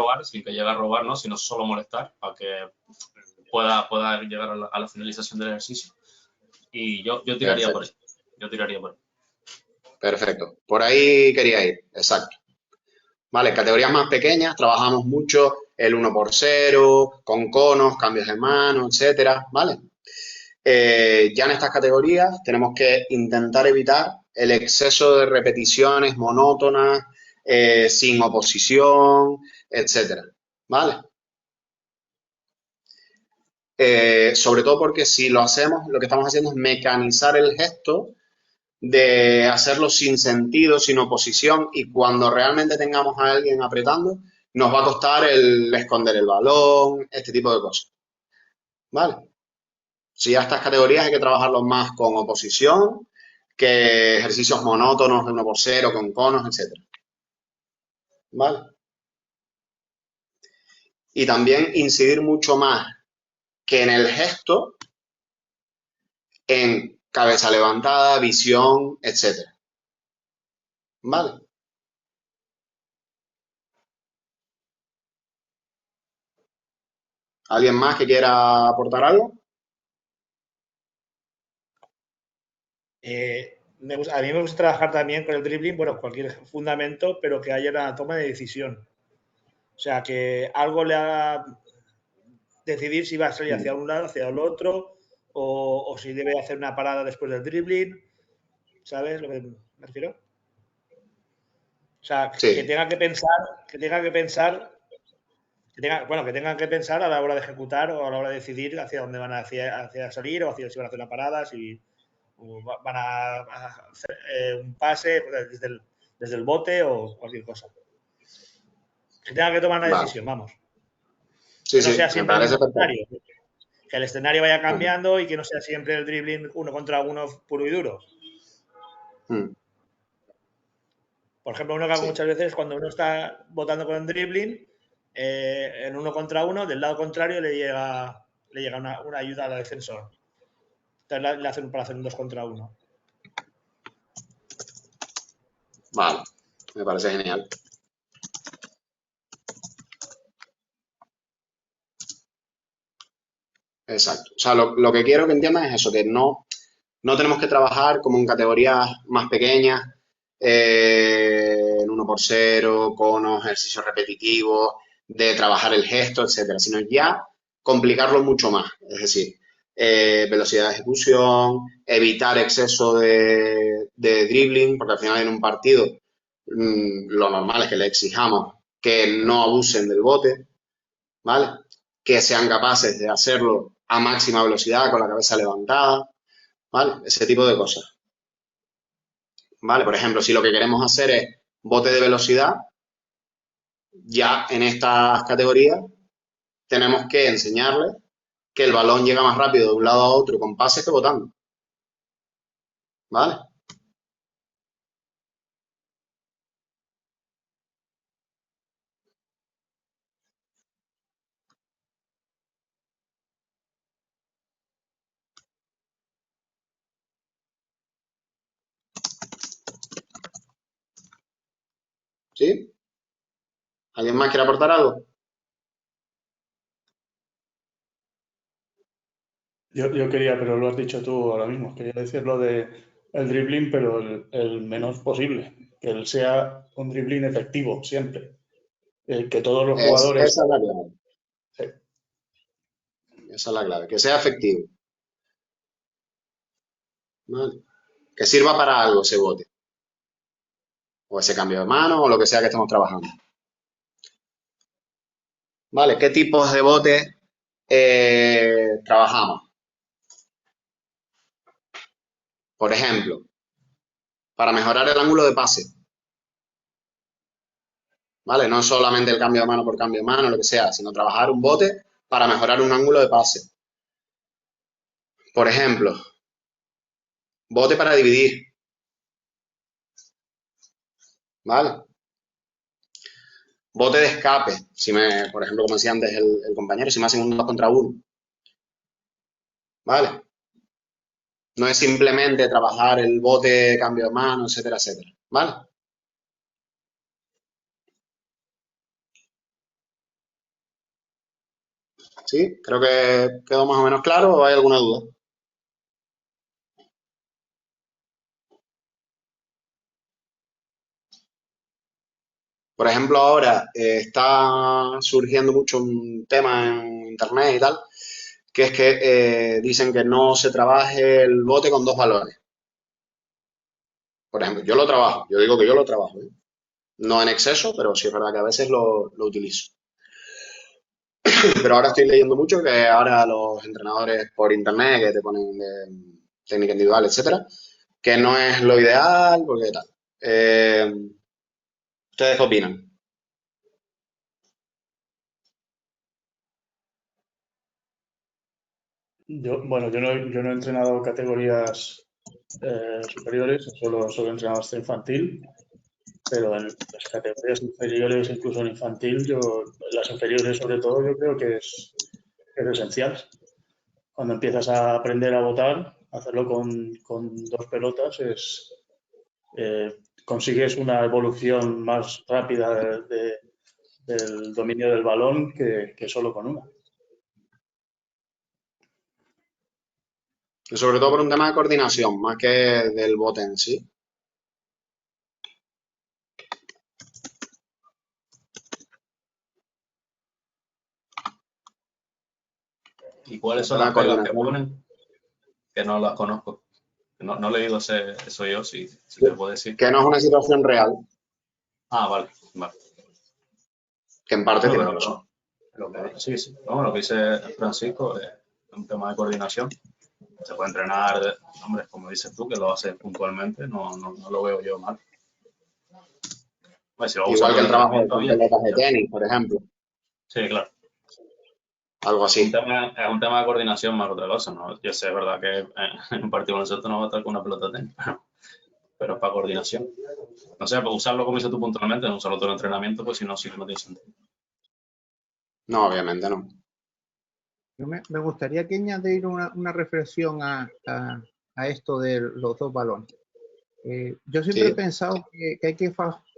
robar, ¿no? Sino solo molestar para que pueda llegar a la finalización del ejercicio. Y yo tiraría por ahí. Yo tiraría por ahí. Perfecto. Por ahí quería ir, exacto. Vale, categorías más pequeñas, trabajamos mucho el 1x0, con conos, cambios de mano, etcétera, ¿vale? Ya en estas categorías tenemos que intentar evitar el exceso de repeticiones monótonas, sin oposición, etcétera, ¿vale? Sobre todo porque si lo hacemos, lo que estamos haciendo es mecanizar el gesto de hacerlo sin sentido, sin oposición, y cuando realmente tengamos a alguien apretando, nos va a costar el esconder el balón, este tipo de cosas, ¿vale? Si a estas categorías hay que trabajarlos más con oposición que ejercicios monótonos de 1x0, con conos, etcétera, ¿vale? Y también incidir mucho más que en el gesto, en cabeza levantada, visión, etcétera, ¿vale? ¿Alguien más que quiera aportar algo? A mí me gusta trabajar también con el dribbling, bueno, cualquier fundamento, pero que haya una toma de decisión. O sea, que algo le haga decidir si va a salir hacia un lado, hacia el otro, o si debe hacer una parada después del dribbling. ¿Sabes lo que me refiero? O sea, Sí. que tenga que pensar a la hora de ejecutar o a la hora de decidir hacia dónde van hacia salir o hacia si van a hacer una parada, si van a hacer un pase desde el bote o cualquier cosa. Que tenga que tomar una Vale. decisión, vamos. Sí, Que no sí, sea me siempre el parece mismo perfecto. escenario. Que el escenario vaya cambiando y que no sea siempre el dribbling uno contra uno puro y duro. Por ejemplo, uno que hago Sí. muchas veces es cuando uno está votando con el dribbling, en uno contra uno, del lado contrario le llega una ayuda al defensor. Entonces le hacen para hacer un 2 contra 1. Vale, me parece genial. Exacto. O sea, lo que quiero que entiendan es eso, que no tenemos que trabajar como en categorías más pequeñas, en 1x0, conos, ejercicios repetitivos, de trabajar el gesto, etcétera, sino ya complicarlo mucho más. Es decir, velocidad de ejecución, evitar exceso de dribbling, porque al final en un partido lo normal es que le exijamos que no abusen del bote, ¿vale? Que sean capaces de hacerlo a máxima velocidad, con la cabeza levantada, ¿vale? Ese tipo de cosas, ¿vale? Por ejemplo, si lo que queremos hacer es bote de velocidad, ya en estas categorías tenemos que enseñarles que el balón llega más rápido de un lado a otro con pases que botando, ¿vale? ¿Sí? ¿Alguien más quiere aportar algo? Yo quería, pero lo has dicho tú ahora mismo, quería decir lo de el dribbling, pero el menos posible, que él sea un dribbling efectivo siempre. Que todos los jugadores... Esa es la clave. Sí. Esa es la clave, que sea efectivo, ¿vale? Que sirva para algo ese bote, o ese cambio de mano, o lo que sea que estemos trabajando. ¿Vale? ¿Qué tipos de botes trabajamos? Por ejemplo, para mejorar el ángulo de pase, ¿vale? No solamente el cambio de mano por cambio de mano, lo que sea, sino trabajar un bote para mejorar un ángulo de pase. Por ejemplo, bote para dividir, ¿vale? Bote de escape, por ejemplo, como decía antes el compañero, si me hacen un 2 contra 1, ¿vale? No es simplemente trabajar el bote, cambio de mano, etcétera, etcétera, ¿vale? ¿Sí? Creo que quedó más o menos claro, ¿o hay alguna duda? Por ejemplo, ahora está surgiendo mucho un tema en internet y tal, que es que dicen que no se trabaje el bote con dos balones. Por ejemplo, yo lo trabajo, yo digo que yo lo trabajo, ¿eh? No en exceso, pero sí es verdad que a veces lo utilizo. Pero ahora estoy leyendo mucho que ahora los entrenadores por internet que te ponen técnica individual, etcétera, que no es lo ideal, porque tal. ¿Ustedes qué opinan? Yo no he entrenado categorías superiores, solo he entrenado hasta infantil, pero en las categorías inferiores, incluso en infantil, las inferiores sobre todo, yo creo que es esencial. Cuando empiezas a aprender a botar, hacerlo con 2 pelotas consigues una evolución más rápida del dominio del balón que solo con una. Y sobre todo por un tema de coordinación, más que del bote en sí. ¿Y cuáles son Tema las de pegas que coordinación. ponen? Que no las conozco. No he leído eso yo, si te puedo decir. Que no es una situación real, Ah, vale. que en parte Bueno, tiene pero razón. sí. No, lo que dice Francisco es un tema de coordinación. Se puede entrenar, hombre, como dices tú, que lo haces puntualmente, no lo veo yo mal. Pues si lo usas Igual en que el el trabajo entrenamiento, con bien. pelotas de tenis, por ejemplo. Sí, claro. Algo Es así. un tema de coordinación más que otra cosa, ¿no? Yo sé, es verdad que en un partido nosotros no va a estar con una pelota de tenis, pero es para coordinación. No sé, pues usarlo como dices tú puntualmente, no usarlo todo el entrenamiento, pues si no, sí que no tiene sentido. No, obviamente no. Me gustaría que añadir una reflexión a esto de los 2 balones. Yo siempre he Sí. pensado que hay que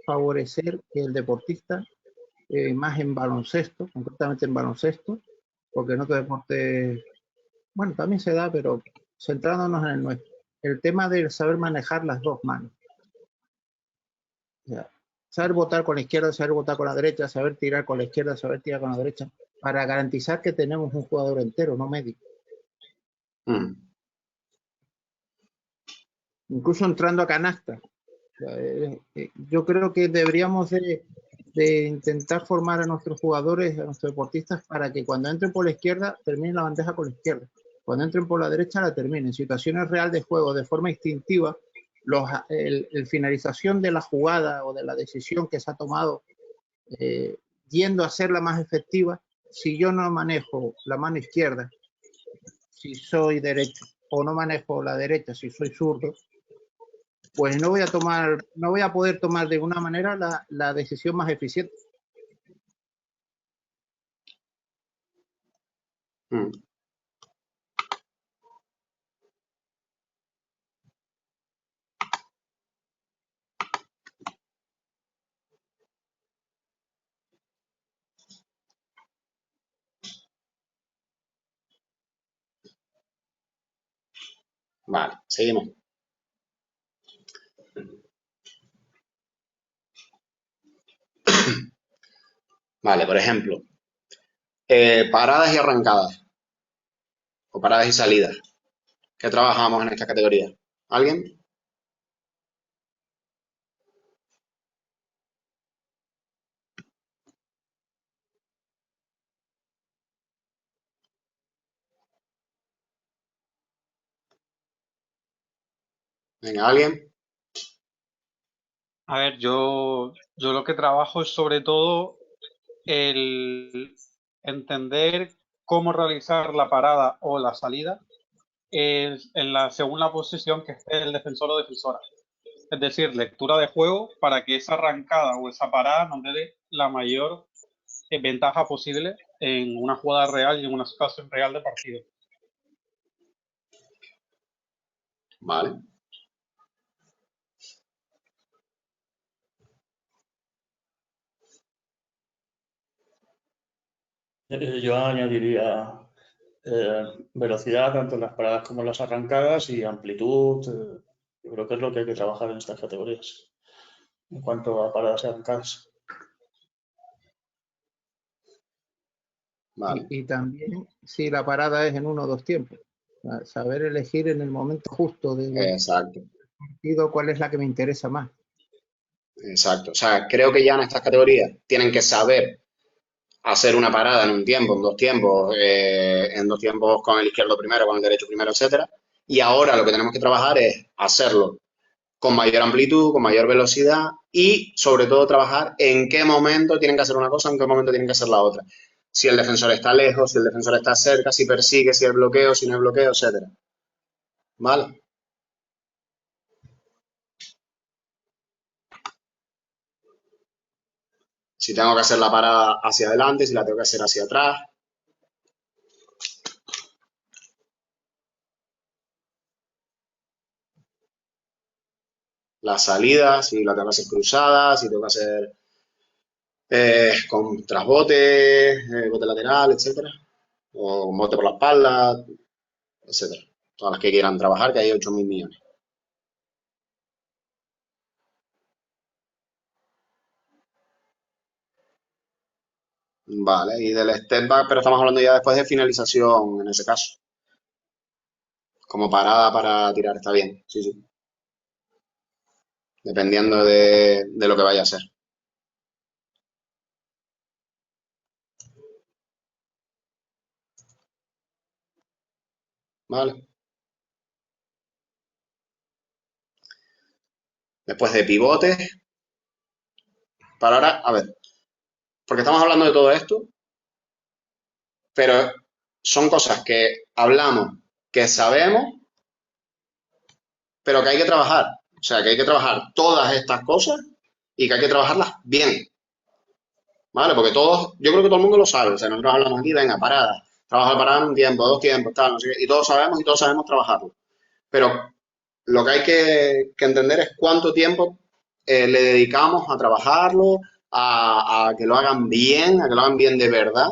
favorecer que el deportista, más en baloncesto, concretamente en baloncesto, porque en otros deportes, bueno, también se da, pero centrándonos en el nuestro, el tema de saber manejar las 2 manos. O sea, saber botar con la izquierda, saber botar con la derecha, saber tirar con la izquierda, saber tirar con la derecha, para garantizar que tenemos un jugador entero, no medio. Mm. Incluso entrando a canasta. Yo creo que deberíamos de intentar formar a nuestros jugadores, a nuestros deportistas, para que cuando entren por la izquierda terminen la bandeja con la izquierda. Cuando entren por la derecha la terminen. En situaciones reales de juego, de forma instintiva, el finalización de la jugada o de la decisión que se ha tomado, yendo a hacerla más efectiva, si yo no manejo la mano izquierda, si soy derecho, o no manejo la derecha, si soy zurdo, pues no voy a poder tomar de una manera la decisión más eficiente. Mm. Vale, seguimos. Vale, por ejemplo, paradas y arrancadas, o paradas y salidas. ¿Qué trabajamos en esta categoría? ¿Alguien? Venga, ¿alguien? A ver, yo lo que trabajo es sobre todo el entender cómo realizar la parada o la salida según la posición que esté el defensor o defensora. Es decir, lectura de juego para que esa arrancada o esa parada nos dé la mayor ventaja posible en una jugada real y en una situación real de partido. Vale. Yo añadiría velocidad tanto en las paradas como en las arrancadas y amplitud. Yo creo que es lo que hay que trabajar en estas categorías en cuanto a paradas y arrancadas. Vale. Y también si la parada es en 1 o 2 tiempos. Saber elegir en el momento justo del Exacto. partido, ¿cuál es la que me interesa más? Exacto. O sea, creo que ya en estas categorías tienen que saber hacer una parada en un tiempo, en dos tiempos con el izquierdo primero, con el derecho primero, etcétera. Y ahora lo que tenemos que trabajar es hacerlo con mayor amplitud, con mayor velocidad y sobre todo trabajar en qué momento tienen que hacer una cosa, en qué momento tienen que hacer la otra. Si el defensor está lejos, si el defensor está cerca, si persigue, si hay bloqueo, si no hay bloqueo, etcétera. ¿Vale? Si tengo que hacer la parada hacia adelante, si la tengo que hacer hacia atrás. La salida, si la tengo que hacer cruzada, si tengo que hacer con trasbote, bote lateral, etcétera. O un bote por la espalda, etcétera. Todas las que quieran trabajar, que hay 8.000 millones. Vale, y del step back, pero estamos hablando ya después de finalización en ese caso. Como parada para tirar, está bien, sí, sí. Dependiendo de lo que vaya a ser. Vale. Después de pivotes. Para ahora, a ver, porque estamos hablando de todo esto, pero son cosas que hablamos, que sabemos, pero que hay que trabajar. O sea, que hay que trabajar todas estas cosas y que hay que trabajarlas bien. ¿Vale? Porque todos, yo creo que todo el mundo lo sabe. O sea, nosotros hablamos aquí, venga, parada. Trabaja parada en un tiempo, dos tiempos, tal, no sé qué. Y todos sabemos trabajarlo. Pero lo que hay que entender es cuánto tiempo le dedicamos a trabajarlo, a que lo hagan bien, a que lo hagan bien de verdad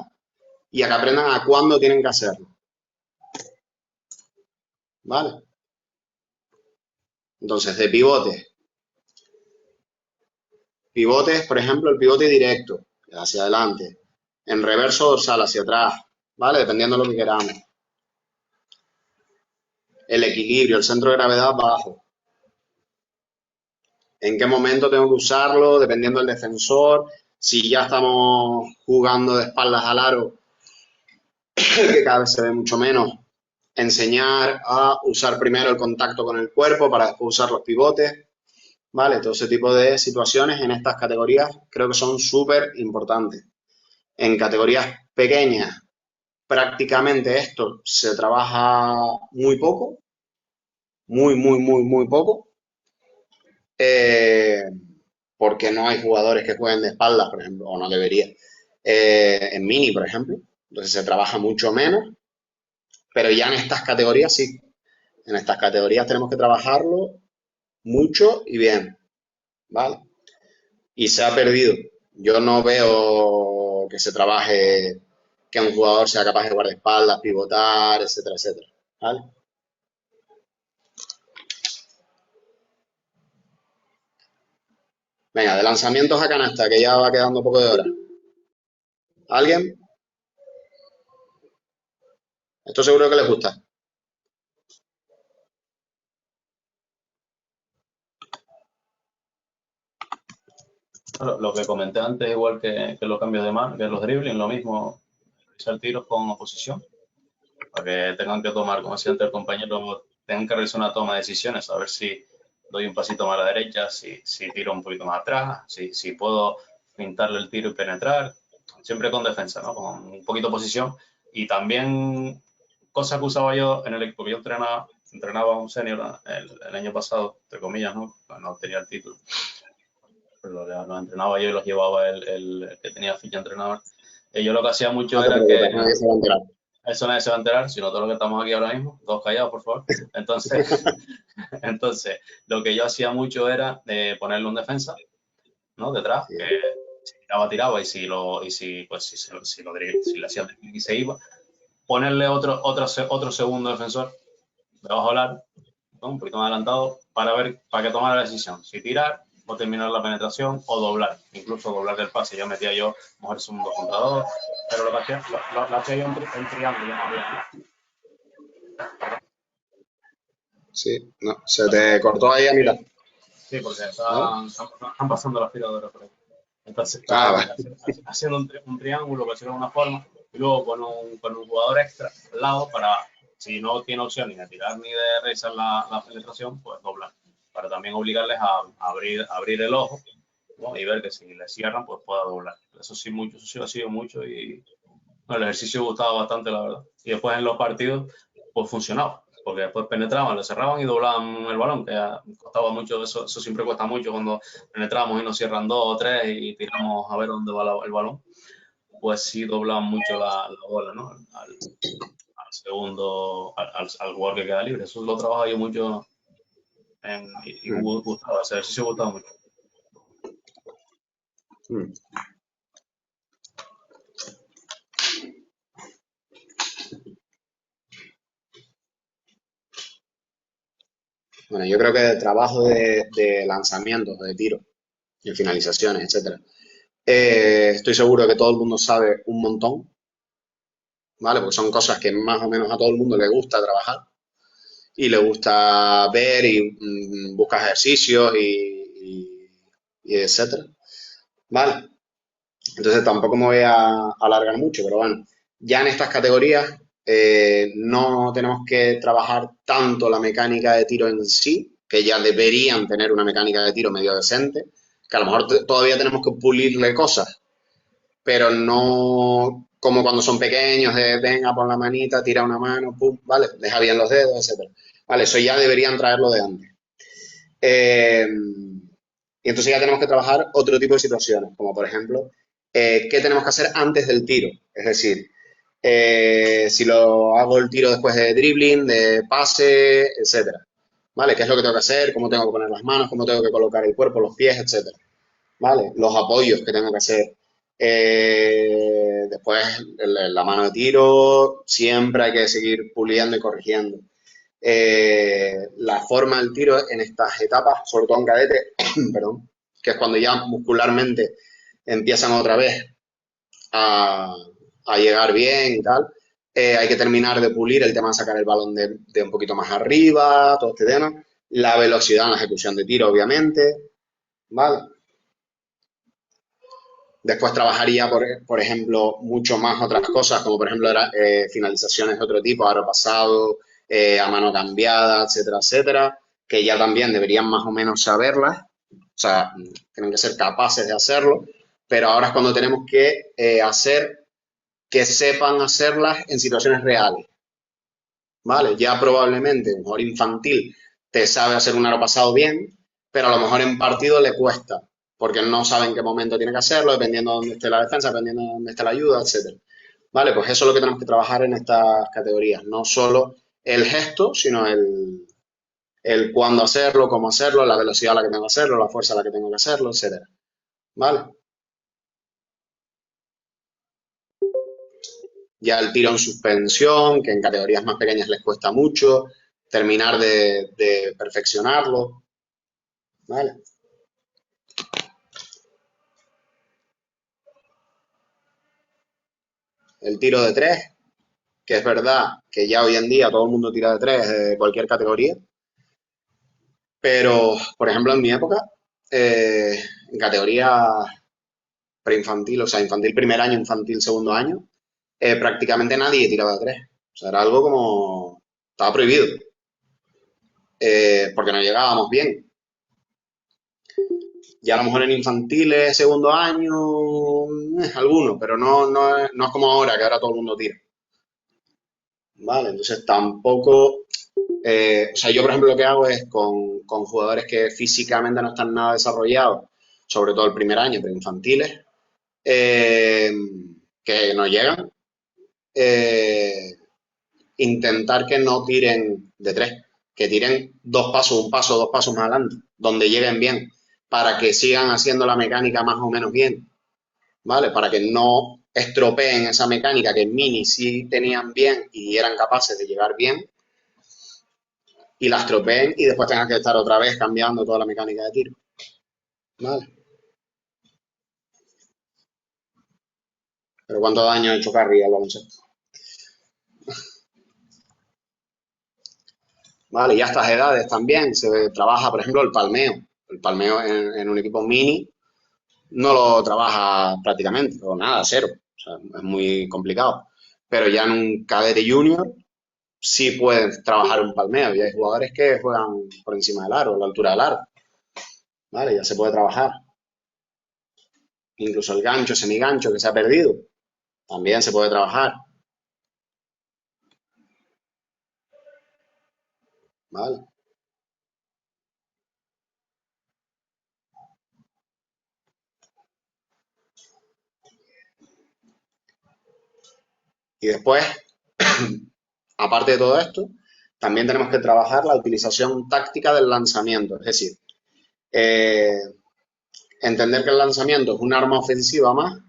y a que aprendan a cuándo tienen que hacerlo. ¿Vale? Entonces, de pivotes. Pivotes, por ejemplo, el pivote directo, hacia adelante. En reverso dorsal, hacia atrás. ¿Vale? Dependiendo de lo que queramos. El equilibrio, el centro de gravedad bajo. En qué momento tengo que usarlo, dependiendo del defensor. Si ya estamos jugando de espaldas al aro, que cada vez se ve mucho menos, enseñar a usar primero el contacto con el cuerpo para después usar los pivotes. ¿Vale? Todo ese tipo de situaciones en estas categorías creo que son súper importantes. En categorías pequeñas, prácticamente esto se trabaja muy poco, muy poco, porque no hay jugadores que jueguen de espaldas, por ejemplo, o no debería. En mini, por ejemplo, entonces se trabaja mucho menos, pero ya en estas categorías sí. En estas categorías tenemos que trabajarlo mucho y bien, ¿vale? Y se ha perdido. Yo no veo que se trabaje, que un jugador sea capaz de jugar de espaldas, pivotar, etcétera, etcétera, ¿vale? Venga, de lanzamientos a canasta, que ya va quedando un poco de hora. ¿Alguien? Esto seguro que les gusta. Lo que comenté antes, igual que los cambios de mano, que los dribbling, lo mismo, realizar tiros con oposición, para que tengan que tomar, como decía antes el compañero, tengan que realizar una toma de decisiones, a ver si doy un pasito más a la derecha, si tiro un poquito más atrás, si puedo pintarle el tiro y penetrar, siempre con defensa, ¿no? Con un poquito de posición. Y también cosas que usaba yo en el equipo que yo entrenaba a un senior el año pasado, entre comillas, ¿no? No tenía el título. Pero los entrenaba yo y los llevaba el que tenía ficha entrenador. Y yo lo que hacía mucho era que... Eso nadie se va a enterar, sino todos los que estamos aquí ahora mismo, todos callados, por favor. Entonces, lo que yo hacía mucho era ponerle un defensa, ¿no? Detrás, que si tiraba, y si le hacía y se iba, ponerle otro segundo defensor debajo del aro, ¿no? Un poquito más adelantado, para que tomara la decisión, si tirar o terminar la penetración o doblar, incluso doblar el pase. Yo metía mejor segundo contra dos, pero lo que hacía yo en triángulo. Sí, no, se te cortó ahí a mitad. Sí, porque ¿Vale? están pasando la aspiradora por ahí. Entonces Ah, está vale. haciendo un triángulo, por decirlo de una forma, y luego con un jugador extra al lado para, si no tiene opción ni de tirar ni de realizar la penetración, pues doblar. Para también obligarles a abrir el ojo, ¿no? Y ver que si le cierran, pues pueda doblar. Eso sí, mucho, eso sí lo ha sido mucho y no, el ejercicio gustaba bastante, la verdad. Y después en los partidos, pues funcionaba. Porque después penetraban, lo cerraban y doblaban el balón, que ya costaba mucho, eso siempre cuesta mucho cuando penetramos y nos cierran 2 o 3 y tiramos a ver dónde va el balón. Pues sí doblaban mucho la bola, ¿no? Al segundo, al jugador que queda libre. Eso lo trabajaba yo mucho y gustaba, ese ejercicio gustaba mucho. Mm. Bueno, yo creo que el trabajo de lanzamientos, de tiros, de finalizaciones, etcétera. Estoy seguro que todo el mundo sabe un montón, ¿vale? Porque son cosas que más o menos a todo el mundo le gusta trabajar y le gusta ver y busca ejercicios y etcétera, ¿vale? Entonces tampoco me voy a alargar mucho, pero bueno, ya en estas categorías no tenemos que trabajar tanto la mecánica de tiro en sí, que ya deberían tener una mecánica de tiro medio decente, que a lo mejor todavía tenemos que pulirle cosas, pero no como cuando son pequeños, de venga, pon la manita, tira una mano, pum, vale, deja bien los dedos, etcétera. Vale, eso ya deberían traerlo de antes. Eh, y entonces ya tenemos que trabajar otro tipo de situaciones, como por ejemplo, ¿qué tenemos que hacer antes del tiro? Es decir, si lo hago el tiro después de dribbling, de pase, etcétera. ¿Vale? ¿Qué es lo que tengo que hacer? ¿Cómo tengo que poner las manos? ¿Cómo tengo que colocar el cuerpo, los pies, etcétera? ¿Vale? Los apoyos que tengo que hacer. Después, la mano de tiro, siempre hay que seguir puliendo y corrigiendo. La forma del tiro en estas etapas, sobre todo en cadete, perdón, que es cuando ya muscularmente empiezan otra vez a, a llegar bien y tal. Hay que terminar de pulir el tema de sacar el balón de un poquito más arriba, todo este tema. La velocidad en la ejecución de tiro, obviamente. ¿Vale? Después trabajaría, por ejemplo, mucho más otras cosas, como por ejemplo finalizaciones de otro tipo, aro pasado, a mano cambiada, etcétera, etcétera, que ya también deberían más o menos saberlas, o sea, tienen que ser capaces de hacerlo, pero ahora es cuando tenemos que hacer que sepan hacerlas en situaciones reales, ¿vale? Ya probablemente, un jugador infantil te sabe hacer un aro pasado bien, pero a lo mejor en partido le cuesta, porque no sabe en qué momento tiene que hacerlo, dependiendo de dónde esté la defensa, dependiendo de dónde esté la ayuda, etcétera. Vale, pues eso es lo que tenemos que trabajar en estas categorías, no solo el gesto, sino el cuándo hacerlo, cómo hacerlo, la velocidad a la que tengo que hacerlo, la fuerza a la que tengo que hacerlo, etcétera. Vale. Ya el tiro en suspensión, que en categorías más pequeñas les cuesta mucho, terminar de perfeccionarlo, ¿vale? El tiro de tres, que es verdad que ya hoy en día todo el mundo tira de tres de cualquier categoría, pero, por ejemplo, en mi época, en categoría preinfantil, o sea, infantil primer año, infantil segundo año, prácticamente nadie tiraba de tres. O sea, era algo como... Estaba prohibido, porque no llegábamos bien. Ya a lo mejor en infantiles, segundo año, algunos, pero no es como ahora, que ahora todo el mundo tira. ¿Vale? Entonces tampoco, o sea, yo por ejemplo lo que hago es con jugadores que físicamente no están nada desarrollados, sobre todo el primer año, pero infantiles, eh, que no llegan, eh, intentar que no tiren de tres, que tiren dos pasos, un paso, dos pasos más adelante, donde lleguen bien, para que sigan haciendo la mecánica más o menos bien, ¿vale? Para que no estropeen esa mecánica que en mini sí tenían bien y eran capaces de llegar bien, y la estropeen y después tengan que estar otra vez cambiando toda la mecánica de tiro, ¿vale? Pero ¿cuánto daño ha hecho Carry al baloncesto? ¿vale? Y a estas edades también se trabaja, por ejemplo, el palmeo. El palmeo en un equipo mini no lo trabaja prácticamente, o nada, cero. O sea, es muy complicado. Pero ya en un cadete junior sí pueden trabajar un palmeo. Y hay jugadores que juegan por encima del aro, a la altura del aro. ¿Vale? Ya se puede trabajar. Incluso el gancho, semigancho que se ha perdido, también se puede trabajar. ¿Vale? Y después, aparte de todo esto, también tenemos que trabajar la utilización táctica del lanzamiento. Es decir, eh, entender que el lanzamiento es un arma ofensiva más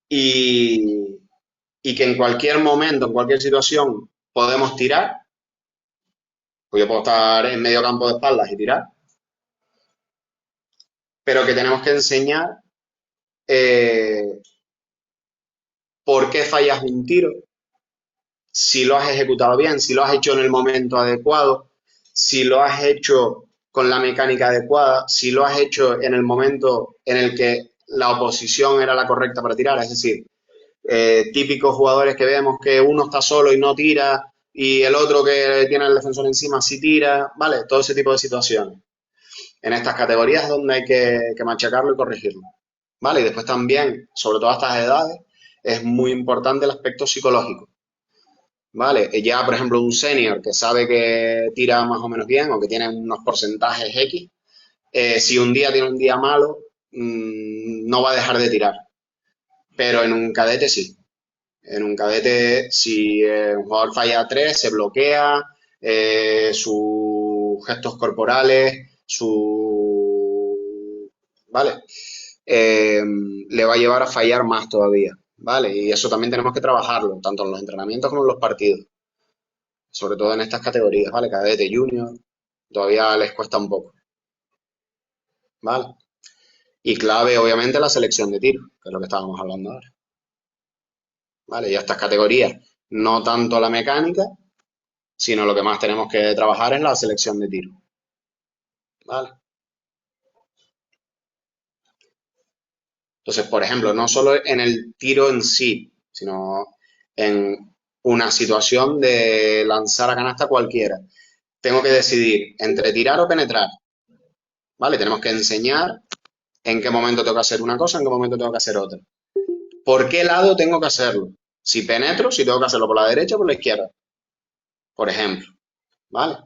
y, y que en cualquier momento, en cualquier situación, podemos tirar. Pues yo puedo estar en medio campo de espaldas y tirar, pero que tenemos que enseñar eh, por qué fallas un tiro, si lo has ejecutado bien, si lo has hecho en el momento adecuado, si lo has hecho con la mecánica adecuada, si lo has hecho en el momento en el que la oposición era la correcta para tirar. Es decir, típicos jugadores que vemos que uno está solo y no tira y el otro que tiene el defensor encima sí tira, ¿vale? Todo ese tipo de situaciones. En estas categorías es donde hay que machacarlo y corregirlo, ¿vale? Y después también, sobre todo a estas edades, es muy importante el aspecto psicológico. ¿Vale? Ya, por ejemplo, un senior que sabe que tira más o menos bien o que tiene unos porcentajes X, si un día tiene un día malo, no va a dejar de tirar. Pero en un cadete sí. En un cadete, si un jugador falla 3, se bloquea, sus gestos corporales, ¿vale? Le va a llevar a fallar más todavía, ¿vale? Y eso también tenemos que trabajarlo, tanto en los entrenamientos como en los partidos. Sobre todo en estas categorías, ¿vale? Cadete, junior, todavía les cuesta un poco, ¿vale? Y clave, obviamente, la selección de tiro, que es lo que estábamos hablando ahora, ¿vale? Y a estas categorías, no tanto la mecánica, sino lo que más tenemos que trabajar es la selección de tiro, ¿vale? Entonces, por ejemplo, no solo en el tiro en sí, sino en una situación de lanzar a canasta cualquiera. Tengo que decidir entre tirar o penetrar, ¿vale? Tenemos que enseñar en qué momento tengo que hacer una cosa, en qué momento tengo que hacer otra. ¿Por qué lado tengo que hacerlo? Si penetro, si tengo que hacerlo por la derecha o por la izquierda, por ejemplo, ¿vale?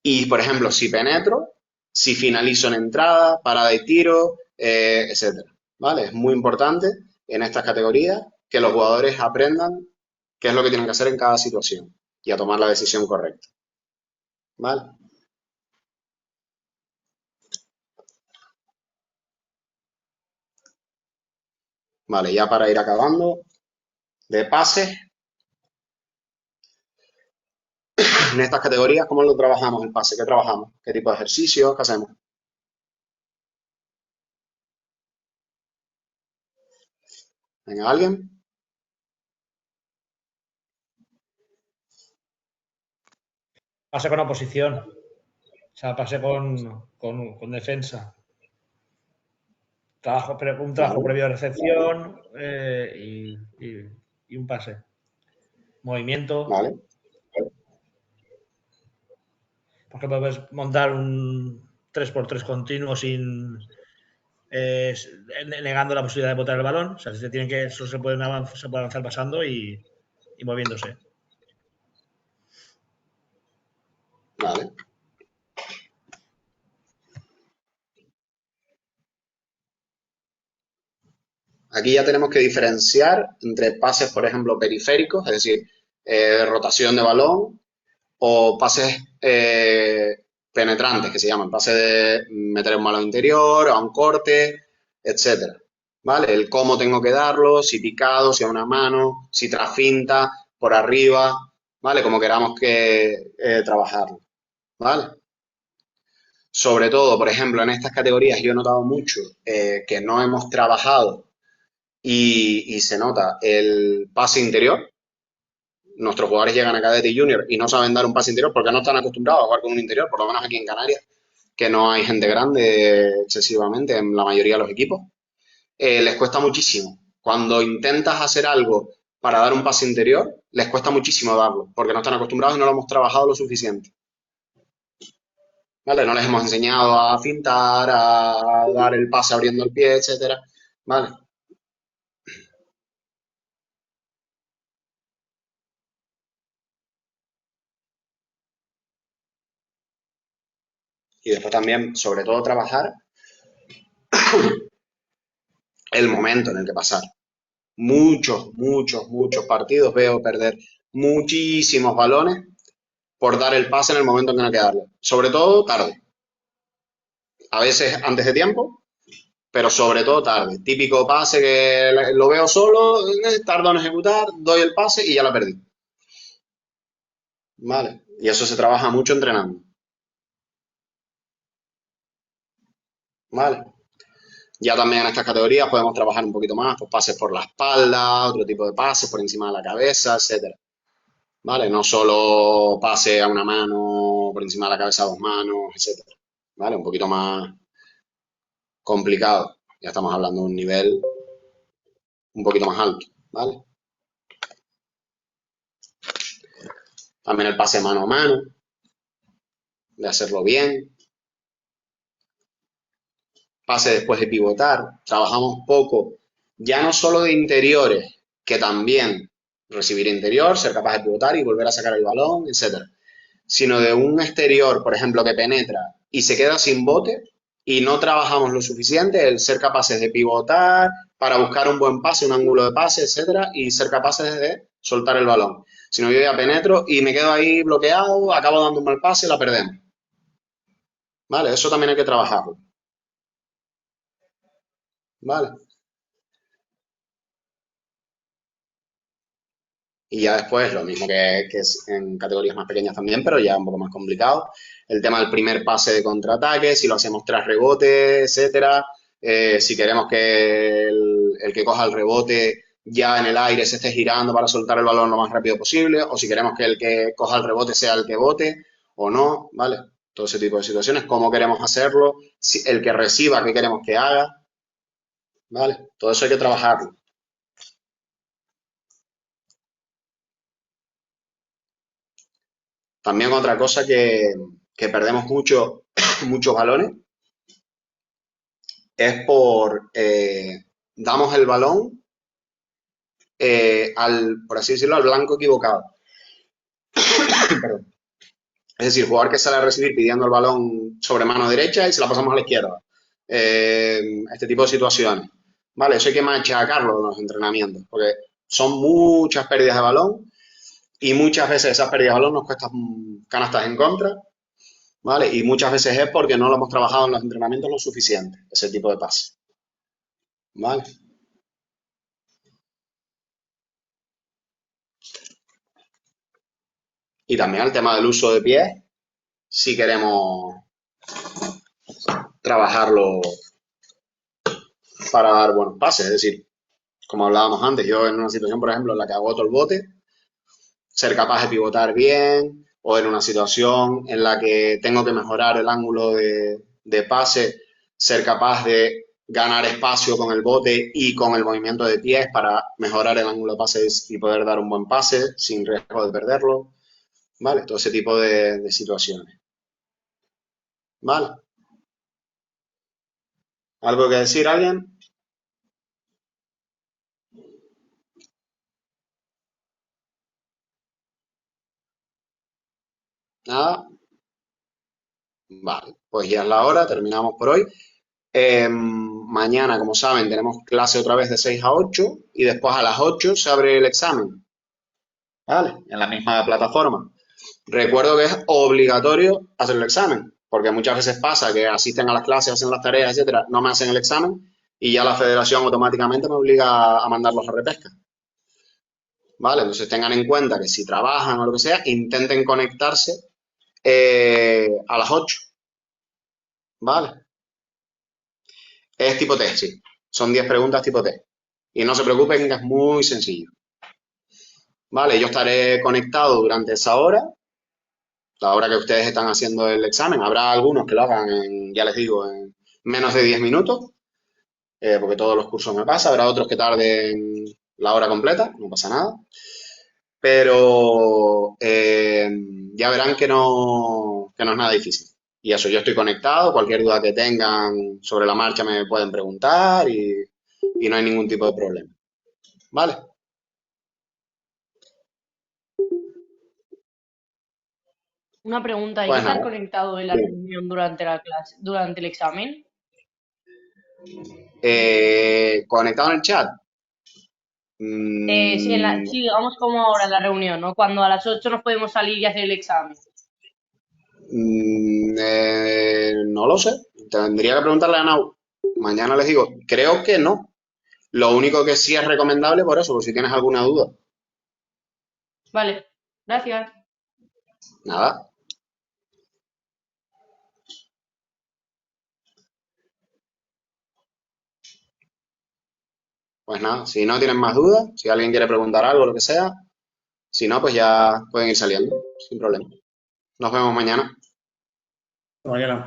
Y, por ejemplo, si penetro, si finalizo en entrada, parada y tiro, etcétera, ¿vale? Es muy importante en estas categorías que los jugadores aprendan qué es lo que tienen que hacer en cada situación y a tomar la decisión correcta, ¿vale? Vale, ya para ir acabando, de pases, en estas categorías, ¿cómo lo trabajamos el pase? ¿Qué trabajamos? ¿Qué tipo de ejercicios? ¿Qué hacemos? ¿Venga, alguien? Pase con oposición. O sea, pase con defensa. Un trabajo Vale. previo de recepción y un pase. Movimiento. Vale. Por ejemplo, puedes montar un 3x3 continuo sin negando la posibilidad de botar el balón. O sea, eso se puede avanzar pasando y moviéndose. Vale. Aquí ya tenemos que diferenciar entre pases, por ejemplo, periféricos, es decir, rotación de balón, o pases penetrantes, que se llaman, pases de meter un balón interior, a un corte, etcétera. ¿Vale? El cómo tengo que darlo, si picado, si a una mano, si tras finta, por arriba, ¿vale? Como queramos que trabajarlo, ¿vale? Sobre todo, por ejemplo, en estas categorías yo he notado mucho que no hemos trabajado y se nota el pase interior, nuestros jugadores llegan a cadete y junior y no saben dar un pase interior porque no están acostumbrados a jugar con un interior, por lo menos aquí en Canarias, que no hay gente grande excesivamente en la mayoría de los equipos, les cuesta muchísimo. Cuando intentas hacer algo para dar un pase interior, les cuesta muchísimo darlo, porque no están acostumbrados y no lo hemos trabajado lo suficiente. ¿Vale? No les hemos enseñado a fintar, a dar el pase abriendo el pie, etcétera. ¿Vale? Y después también, sobre todo, trabajar el momento en el que pasar. Muchos partidos veo perder muchísimos balones por dar el pase en el momento en que no hay que darlo. Sobre todo tarde. A veces antes de tiempo, pero sobre todo tarde. Típico pase que lo veo solo, tardo en ejecutar, doy el pase y ya la perdí. ¿Vale? Y eso se trabaja mucho entrenando. ¿Vale? Ya también en estas categorías podemos trabajar un poquito más, pues pases por la espalda, otro tipo de pases por encima de la cabeza, etcétera. ¿Vale? No solo pase a una mano, por encima de la cabeza a dos manos, etcétera. ¿Vale? Un poquito más complicado. Ya estamos hablando de un nivel un poquito más alto, ¿vale? También el pase mano a mano, de hacerlo bien. Pase después de pivotar. Trabajamos poco, ya no solo de interiores, que también recibir interior, ser capaz de pivotar y volver a sacar el balón, etcétera, sino de un exterior, por ejemplo, que penetra y se queda sin bote y no trabajamos lo suficiente, el ser capaces de pivotar para buscar un buen pase, un ángulo de pase, etcétera, y ser capaces de soltar el balón. Si no, yo ya penetro y me quedo ahí bloqueado, acabo dando un mal pase y la perdemos. ¿Vale? Eso también hay que trabajarlo. ¿Vale? Y ya después, lo mismo que es en categorías más pequeñas también, pero ya un poco más complicado. El tema del primer pase de contraataque, si lo hacemos tras rebote, etcétera. Si queremos que el que coja el rebote ya en el aire se esté girando para soltar el balón lo más rápido posible, o si queremos que el que coja el rebote sea el que bote o no, ¿vale? Todo ese tipo de situaciones, cómo queremos hacerlo, el que reciba, qué queremos que haga, ¿vale? Todo eso hay que trabajarlo. También otra cosa que perdemos muchos balones es damos el balón por así decirlo, al blanco equivocado. Perdón. Es decir, jugador que sale a recibir pidiendo el balón sobre mano derecha y se la pasamos a la izquierda. Este tipo de situaciones. Vale, eso hay que machacarlo en los entrenamientos, porque son muchas pérdidas de balón y muchas veces esas pérdidas de balón nos cuestan canastas en contra, ¿vale? Y muchas veces es porque no lo hemos trabajado en los entrenamientos lo suficiente, ese tipo de pase, ¿vale? Y también el tema del uso de pies, si queremos trabajarlo para dar buenos pases. Es decir, como hablábamos antes, yo en una situación, por ejemplo, en la que agoto el bote, ser capaz de pivotar bien, o en una situación en la que tengo que mejorar el ángulo de pase, ser capaz de ganar espacio con el bote y con el movimiento de pies para mejorar el ángulo de pase y poder dar un buen pase sin riesgo de perderlo. ¿Vale? Todo ese tipo de situaciones. ¿Vale? ¿Algo que decir, alguien? Nada. Vale, pues ya es la hora, terminamos por hoy. Mañana, como saben, tenemos clase otra vez de 6 a 8 y después a las 8 se abre el examen. ¿Vale? En la misma plataforma. Recuerdo que es obligatorio hacer el examen, porque muchas veces pasa que asisten a las clases, hacen las tareas, etcétera, no me hacen el examen y ya la federación automáticamente me obliga a mandarlos a repesca. ¿Vale? Entonces tengan en cuenta que si trabajan o lo que sea, intenten conectarse a las 8. ¿Vale? Es tipo test, sí. Son 10 preguntas tipo test. Y no se preocupen, que es muy sencillo. ¿vale? Yo estaré conectado durante esa hora, la hora que ustedes están haciendo el examen. Habrá algunos que lo hagan en, ya les digo, en menos de 10 minutos, porque todos los cursos me pasa. Habrá otros que tarden la hora completa, no pasa nada. Pero ya verán que no es nada difícil. Y eso, yo estoy conectado, cualquier duda que tengan sobre la marcha me pueden preguntar y no hay ningún tipo de problema. ¿Vale? Una pregunta, ¿hay que Pues estar nada, conectado en la bien. reunión durante la clase, durante el examen? ¿Conectado en el chat? Sí, digamos como ahora en la reunión, ¿no? Cuando a las 8 nos podemos salir y hacer el examen. No lo sé. Tendría que preguntarle a Nau. Mañana les digo, creo que no. Lo único que sí es recomendable por eso, por si tienes alguna duda. Vale, gracias. Nada. Pues nada, si no tienen más dudas, si alguien quiere preguntar algo, lo que sea, si no, pues ya pueden ir saliendo, sin problema. Nos vemos mañana. Mañana, gracias.